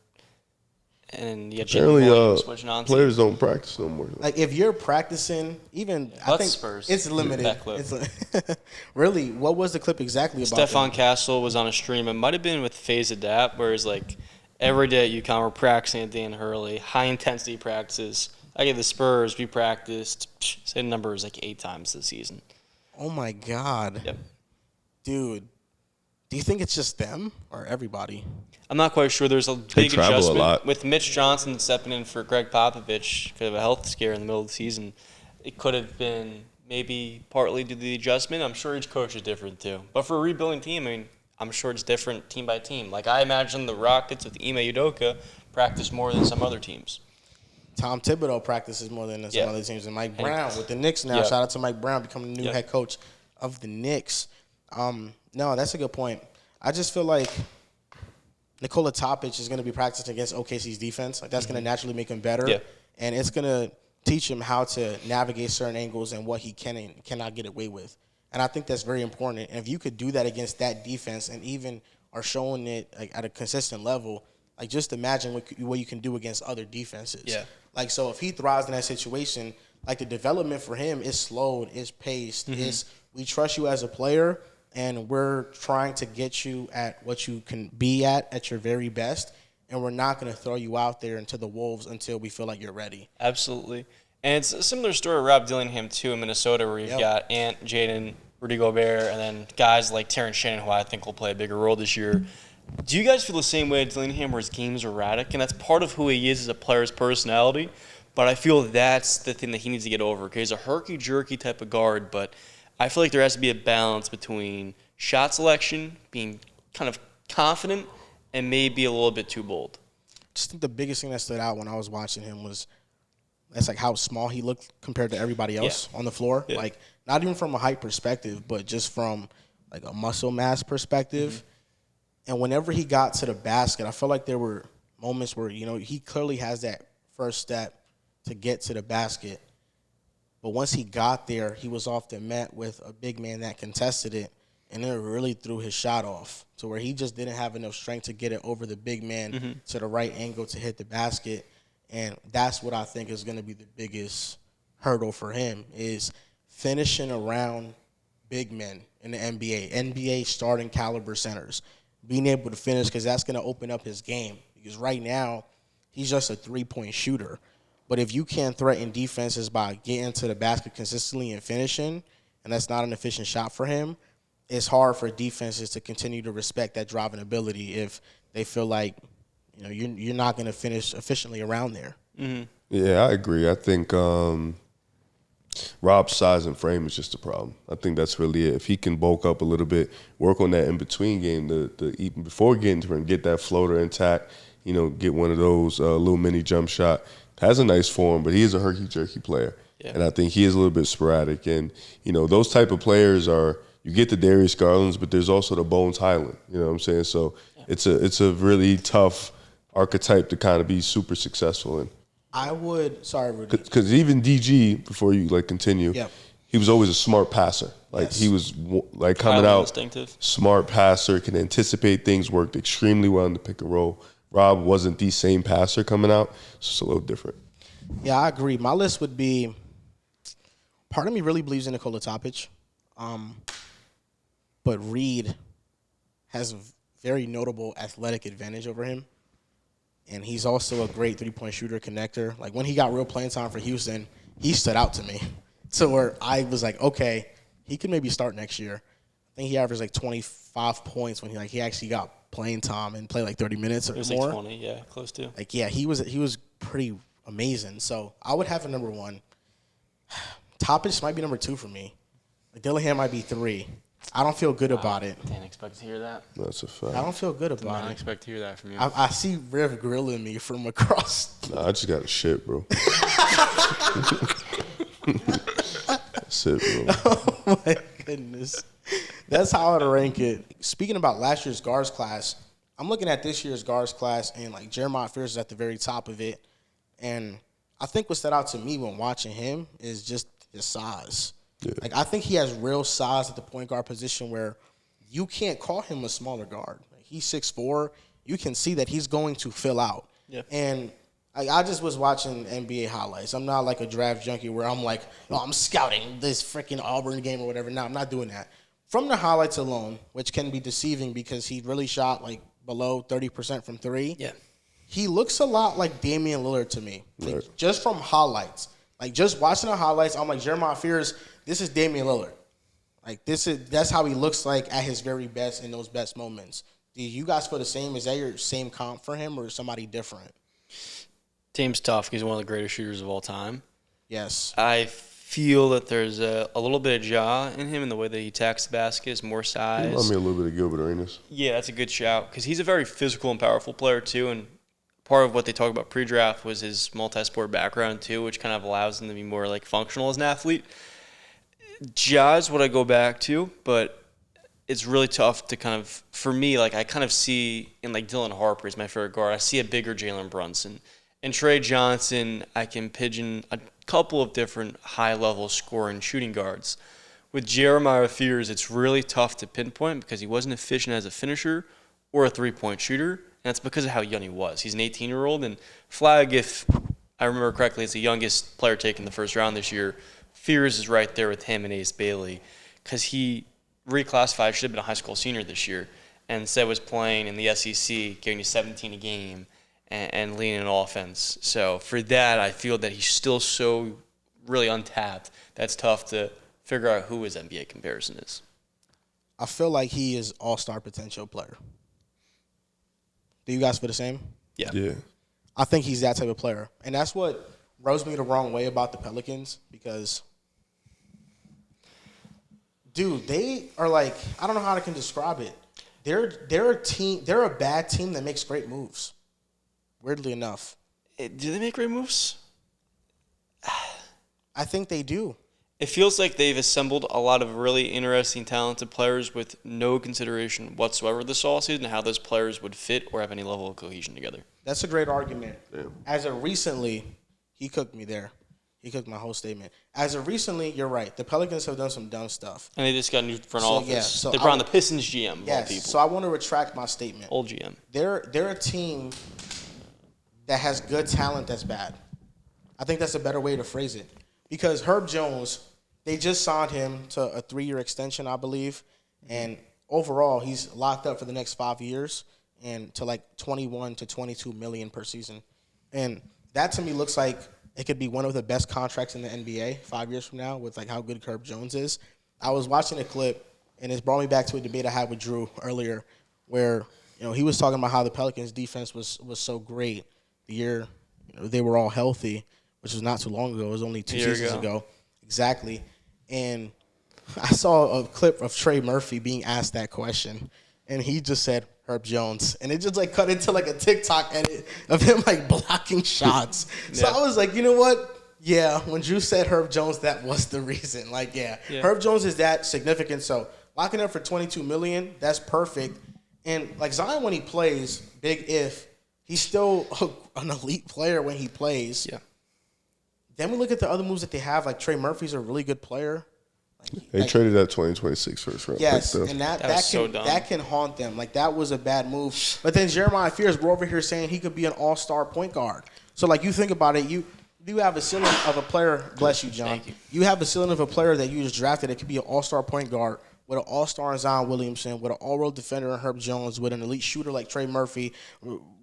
S4: And you have
S2: Apparently,
S4: Jalen Williams switching on.
S2: Players don't practice no more.
S1: Like if you're practicing, even I think
S4: Spurs.
S1: it's limited.
S4: That clip.
S1: Really, what was the clip exactly about?
S4: Stephon Castle was on a stream. It might have been with Phase Adapt, where it's like every day at UConn we're practicing at Dan Hurley, high intensity practices. I get the Spurs. We practiced. Say the number is like 8 times this season.
S1: Oh my God.
S4: Yep.
S1: Dude, do you think it's just them or everybody?
S4: I'm not quite sure. There's a
S2: They
S4: big
S2: travel a
S4: adjustment
S2: lot.
S4: with Mitch Johnson stepping in for Greg Popovich because of a health scare in the middle of the season. It could have been maybe partly due to the adjustment. I'm sure each coach is different too. But for a rebuilding team, I mean, I'm sure it's different team by team. Like I imagine the Rockets with Ime Udoka practice more than some other teams.
S1: Tom Thibodeau practices more than some other teams. And Mike Brown with the Knicks now.
S4: Yep.
S1: Shout out to Mike Brown becoming the new
S4: Yep.
S1: head coach of the Knicks. No, that's a good point. I just feel like Nikola Topic is going to be practicing against OKC's defense. Like that's going to naturally make him better.
S4: Yeah.
S1: And it's going to teach him how to navigate certain angles and what he can and cannot get away with. And I think that's very important. And if you could do that against that defense and even are showing it like at a consistent level, like just imagine what you can do against other defenses.
S4: Yeah.
S1: Like so if he thrives in that situation, like the development for him is slowed, is paced, is we trust you as a player and we're trying to get you at what you can be at your very best. And we're not going to throw you out there into the wolves until we feel like you're ready.
S4: Absolutely. And it's a similar story with Rob Dillingham, too, in Minnesota, where you've got Ant, Jaden, Rudy Gobert, and then guys like Terrence Shannon, who I think will play a bigger role this year. Do you guys feel the same way at Dillingham, where his game's erratic? And that's part of who he is as a player's personality. But I feel that's the thing that he needs to get over. Okay, he's a herky-jerky type of guard, but I feel like there has to be a balance between shot selection, being kind of confident, and maybe a little bit too bold.
S1: I just think the biggest thing that stood out when I was watching him was that's like how small he looked compared to everybody else on the floor.
S4: Yeah.
S1: Like not even from a height perspective, but just from like a muscle mass perspective. And whenever he got to the basket, I felt like there were moments where, you know, he clearly has that first step to get to the basket. But once he got there, he was often met with a big man that contested it, and it really threw his shot off to where he just didn't have enough strength to get it over the big man to the right angle to hit the basket. And that's what I think is going to be the biggest hurdle for him is finishing around big men in the NBA starting caliber centers, being able to finish because that's going to open up his game. Because right now, he's just a three-point shooter. But if you can't threaten defenses by getting to the basket consistently and finishing, and that's not an efficient shot for him, it's hard for defenses to continue to respect that driving ability if they feel like, you know, you're not going to finish efficiently around there.
S2: Yeah, I agree. I think Rob's size and frame is just a problem. I think that's really it. If he can bulk up a little bit, work on that in-between game, the even before getting to him, get that floater intact, you know, get one of those little mini jump shot. Has a nice form, but he is a herky-jerky player. Yeah. And I think he is a little bit sporadic. And, you know, those type of players are – you get the Darius Garlands, but there's also the Bones Highland. You know what I'm saying? So it's a really tough archetype to kind of be super successful in.
S1: I would – sorry, Rudy.
S2: Because even DG, before you, like, continue, he was always a smart passer. Like, he was, like, coming out
S4: instinctive.
S2: Smart passer, can anticipate things, worked extremely well in the pick and roll. Rob wasn't the same passer coming out. It's just a little different.
S1: Yeah, I agree. My list would be – part of me really believes in Nikola Topic. But Reed has a very notable athletic advantage over him. And he's also a great three-point shooter connector. Like, when he got real playing time for Houston, he stood out to me. To where I was like, okay, he could maybe start next year. I think he averaged like 25 points when he actually got playing time and played like 30 minutes or more.
S4: It was like 20, yeah, close to.
S1: Like, yeah, he was pretty amazing. So I would have a number one. Topic might be number two for me. Like, Dillingham might be three. I don't feel good about it.
S4: Didn't expect to hear that.
S2: That's a fact.
S1: I don't feel good
S4: Did
S1: about
S4: not
S1: it.
S4: expect to hear that from you.
S1: I see Rev grilling me from across.
S2: Nah, I just got a shit, bro. That's it, bro.
S1: Oh, my goodness. That's how I'd rank it. Speaking about last year's guards class, I'm looking at this year's guards class, and, like, Jeremiah Fears is at the very top of it. And I think what stood out to me when watching him is just his size. Yeah. Like, I think he has real size at the point guard position where you can't call him a smaller guard. Like, he's 6'4". You can see that he's going to fill out. Yeah. And I just was watching NBA highlights. I'm not like a draft junkie where I'm like, oh, I'm scouting this freaking Auburn game or whatever. No, I'm not doing that. From the highlights alone, which can be deceiving because he really shot like below 30% from three. Yeah. He looks a lot like Damian Lillard to me. Like, right. Just from highlights. Like, just watching the highlights, I'm like, Jeremiah Fears, this is Damian Lillard. Like, that's how he looks like at his very best in those best moments. Do you guys feel the same? Is that your same comp for him or somebody different?
S4: James Topic is one of the greatest shooters of all time.
S1: Yes.
S4: I feel that there's a little bit of jaw in him in the way that he attacks the basket, is more size.
S2: Remind me a little bit of Gilbert Arenas.
S4: Yeah, that's a good shout because he's a very physical and powerful player too. And part of what they talk about pre-draft was his multi-sport background too, which kind of allows him to be more like functional as an athlete. Ja is what I go back to, but it's really tough to kind of, for me, like I kind of see in like Dylan Harper is my favorite guard. I see a bigger Jalen Brunson. And Trey Johnson, I can pigeon a couple of different high-level scoring shooting guards. With Jeremiah Fears, it's really tough to pinpoint because he wasn't efficient as a finisher or a three-point shooter, and that's because of how young he was. He's an 18-year-old, and Flagg, if I remember correctly, is the youngest player taken the first round this year. Fears is right there with him and Ace Bailey because he reclassified, should have been a high school senior this year, and instead was playing in the SEC, giving you 17 a game, and leading an offense. So for that, I feel that he's still so really untapped. That's tough to figure out who his NBA comparison is.
S1: I feel like he is all-star potential player. Do you guys feel the same?
S2: Yeah.
S1: I think he's that type of player. And that's what rubs me the wrong way about the Pelicans because, dude, they are like, I don't know how I can describe it. They're a team. They're a bad team that makes great moves. Weirdly enough.
S4: Do they make great moves?
S1: I think they do.
S4: It feels like they've assembled a lot of really interesting, talented players with no consideration whatsoever this offseason and how those players would fit or have any level of cohesion together.
S1: That's a great argument.
S2: Yeah.
S1: As of recently, he cooked me there. He cooked my whole statement. As of recently, you're right. The Pelicans have done some dumb stuff.
S4: And they just got a new front office.
S1: Yeah, so
S4: they brought in the Pistons GM of all
S1: Yes.
S4: people.
S1: So I want to retract my statement.
S4: Old GM.
S1: They're a team that has good talent that's bad. I think that's a better way to phrase it. Because Herb Jones, they just signed him to a 3-year extension, I believe. And overall, he's locked up for the next 5 years and to like 21 to 22 million per season. And that to me looks like it could be one of the best contracts in the NBA 5 years from now with like how good Herb Jones is. I was watching a clip, and it's brought me back to a debate I had with Drew earlier where, he was talking about how the Pelicans' defense was so great the year they were all healthy, which was not too long ago. It was only 2 seasons ago. Exactly. And I saw a clip of Trey Murphy being asked that question, and he just said Herb Jones. And it just like cut into like a TikTok edit of him like blocking shots. So I was like, you know what? Yeah, when Drew said Herb Jones, that was the reason. Like, yeah. Herb Jones is that significant. So locking up for $22 million, that's perfect. And like Zion, when he plays, big if, he's still an elite player when he plays.
S4: Yeah.
S1: Then we look at the other moves that they have. Like Trey Murphy's a really good player.
S2: They traded that 2026 first round.
S1: Yes,
S2: pick,
S1: and
S4: that
S1: can haunt them. Like that was a bad move. But then Jeremiah Fears, we're over here saying he could be an all-star point guard. So like you think about it, you have a ceiling of a player. Bless you, John.
S4: Thank you.
S1: You have a ceiling of a player that you just drafted. It could be an all-star point guard with an all-star in Zion Williamson, with an all-world defender in Herb Jones, with an elite shooter like Trey Murphy.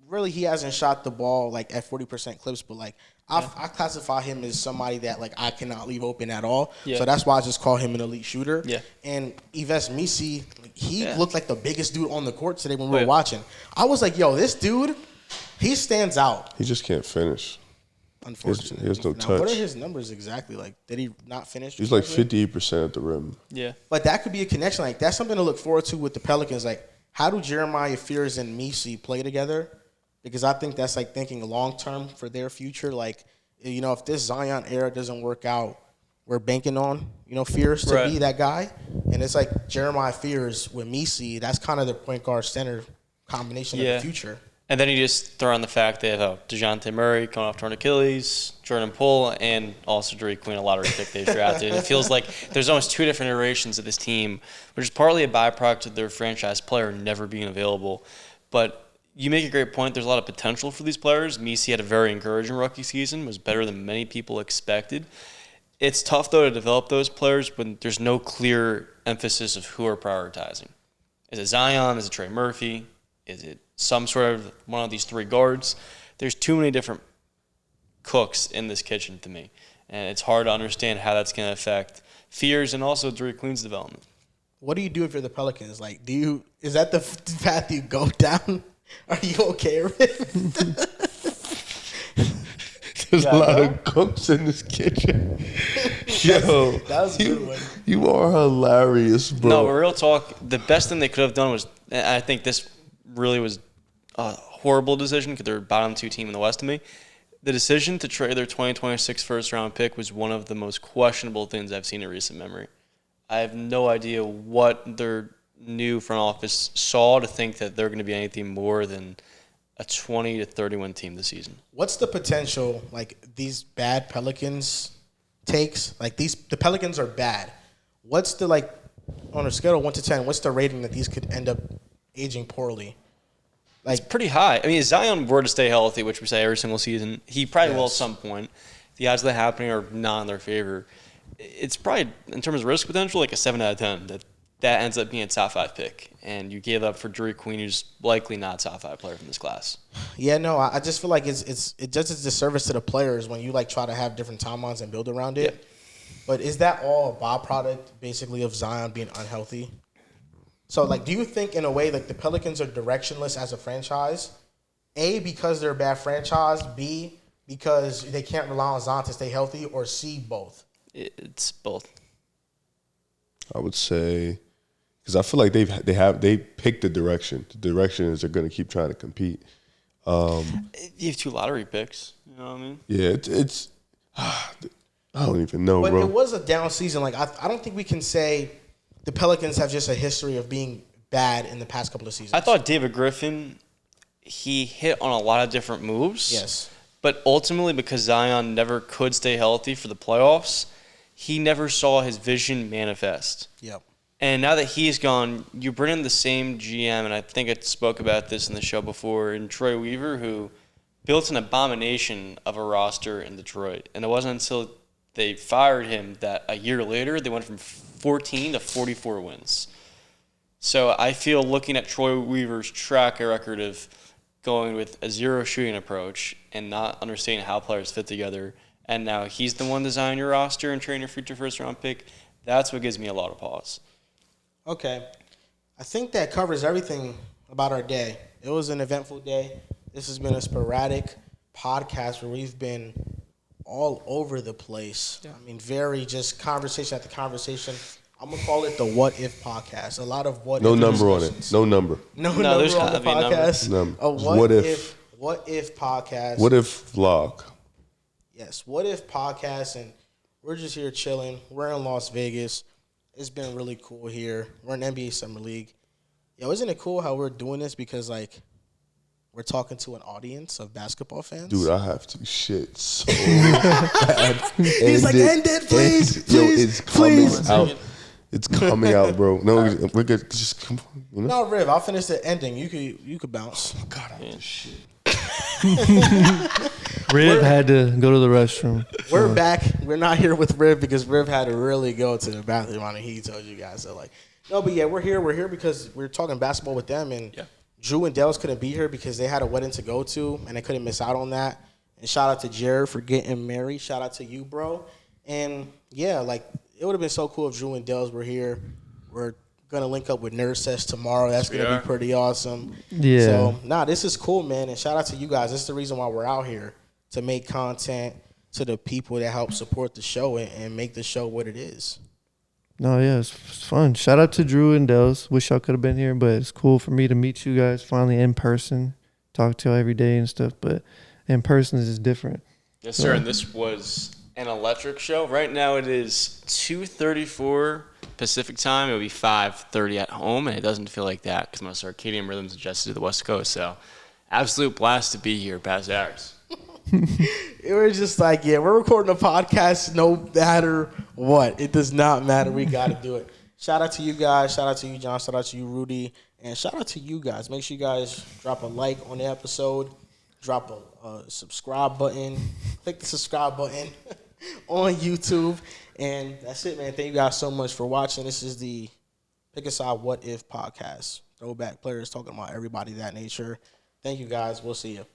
S1: Really, he hasn't shot the ball like at 40% clips, but like I classify him as somebody that like I cannot leave open at all.
S4: Yeah.
S1: So that's why I just call him an elite shooter.
S4: Yeah.
S1: And Yves Misi, he looked like the biggest dude on the court today when we were watching. I was like, yo, this dude, he stands out.
S2: He just can't finish.
S1: Unfortunately,
S2: he has no
S1: Now,
S2: touch.
S1: what are his numbers exactly? Like, did he not finish?
S2: He's like 58% at the rim.
S4: Yeah.
S1: But that could be a connection. Like, that's something to look forward to with the Pelicans. Like, how do Jeremiah Fears and Misi play together? Because I think that's like thinking long term for their future. Like, if this Zion era doesn't work out, we're banking on Fears to be that guy. And it's like Jeremiah Fears with Misi. That's kind of the point guard center combination of the future.
S4: And then you just throw on the fact that DeJounte Murray coming off torn Achilles, Jordan Poole, and also Derek Queen, a lottery pick they drafted. And it feels like there's almost two different iterations of this team, which is partly a byproduct of their franchise player never being available. But you make a great point. There's a lot of potential for these players. Misi had a very encouraging rookie season, was better than many people expected. It's tough, though, to develop those players when there's no clear emphasis of who are prioritizing. Is it Zion? Is it Trey Murphy? Is it some sort of one of these three guards? There's too many different cooks in this kitchen to me, and it's hard to understand how that's going to affect Fears and also Derek Queen's development.
S1: what do you do if you're the Pelicans? Like, is that the path you go down? Are you okay with it?
S2: There's a lot of cooks in this kitchen. Yo,
S1: that was a good one.
S2: You are hilarious, bro.
S4: No, but real talk, the best thing they could have done was, I think this really was a horrible decision because they're bottom 2 team in the West to me. The decision to trade their 2026 first-round pick was one of the most questionable things I've seen in recent memory. I have no idea what their new front office saw to think that they're going to be anything more than a 20 to 31 team this season.
S1: What's the potential, like, these bad Pelicans takes? Like, the Pelicans are bad. What's the, like, on a scale of 1 to 10, what's the rating that these could end up aging poorly? Like,
S4: it's pretty high. I mean, if Zion were to stay healthy, which we say every single season, he probably will at some point. The odds of that happening are not in their favor. It's probably, in terms of risk potential, like a 7 out of 10. That ends up being a top 5 pick. And you gave up for Drew Queen, who's likely not a top 5 player from this class.
S1: Yeah, no, I just feel like it does a disservice to the players when you, like, try to have different timelines and build around it. Yeah. But is that all a byproduct, basically, of Zion being unhealthy? So, like, do you think, in a way, like, the Pelicans are directionless as a franchise? A, because they're a bad franchise. B, because they can't rely on Zion to stay healthy. Or C, both?
S4: It's both.
S2: I would say, because I feel like they picked the direction. The direction is they're going to keep trying to compete.
S4: You have 2 lottery picks. You know what I mean?
S2: Yeah, it's I don't even know,
S1: but
S2: bro.
S1: It was a down season. Like, I don't think we can say the Pelicans have just a history of being bad in the past couple of seasons.
S4: I thought David Griffin, he hit on a lot of different moves.
S1: Yes.
S4: But ultimately, because Zion never could stay healthy for the playoffs, he never saw his vision manifest.
S1: Yep.
S4: And now that he's gone, you bring in the same GM, and I think I spoke about this in the show before, in Troy Weaver, who built an abomination of a roster in Detroit. And it wasn't until they fired him that a year later they went from 14 to 44 wins. So I feel, looking at Troy Weaver's track record of going with a zero shooting approach and not understanding how players fit together, and now he's the one designing your roster and training your future first-round pick, that's what gives me a lot of pause.
S1: Okay. I think that covers everything about our day. It was an eventful day. This has been a sporadic podcast where we've been all over the place. Yeah. I mean, very just conversation after conversation. I'm going to call it the What If podcast. A lot of what if.
S2: No number on it. No number.
S1: No number
S4: there's
S1: on the podcast.
S2: A
S1: What if podcast.
S2: What if vlog.
S1: Yes, What If podcast, and we're just here chilling. We're in Las Vegas. It's been really cool here. We're in NBA Summer League. Yo, isn't it cool how we're doing this because, like, we're talking to an audience of basketball fans?
S2: Dude, I have to shit so bad.
S1: He's like, end it, please.
S2: Yo, it's coming out. It's coming out, bro. No, we're good. Just come on. You know?
S1: No, Riv, I'll finish the ending. You could bounce.
S2: Oh, God, I have to shit.
S3: Riv had to go to the restroom.
S1: We're back. We're not here with Riv because Riv had to really go to the bathroom on it. He told you guys. So, like, no, but yeah, we're here. We're here because we're talking basketball with them, and Drew and Dallas couldn't be here because they had a wedding to go to, and they couldn't miss out on that. And shout out to Jared for getting married. Shout out to you, bro. And yeah, like, it would have been so cool if Drew and Dallas were here. We're gonna link up with Nerd Sets tomorrow. That's gonna be pretty awesome.
S3: Yeah.
S1: So this is cool, man. And shout out to you guys. This is the reason why we're out here, to make content to the people that help support the show and make the show what it is.
S3: No, yeah, it's fun. Shout out to Drew and Dels. Wish y'all could have been here, but it's cool for me to meet you guys finally in person. Talk to y'all every day and stuff, but in person is different.
S4: Yes, sir. And this was an electric show. Right now it is 2:34 Pacific time. It'll be 5:30 at home, and it doesn't feel like that because my circadian rhythm's adjusted to the West Coast. So, absolute blast to be here past hours.
S1: It was just like, yeah, we're recording a podcast no matter what. It does not matter. We got to do it. Shout out to you guys. Shout out to you, John. Shout out to you, Rudy. And shout out to you guys. Make sure you guys drop a like on the episode. Drop a subscribe button. Click the subscribe button on YouTube. And that's it, man. Thank you guys so much for watching. This is the Pick a Side What If podcast. Throwback players talking about everybody of that nature. Thank you, guys. We'll see you.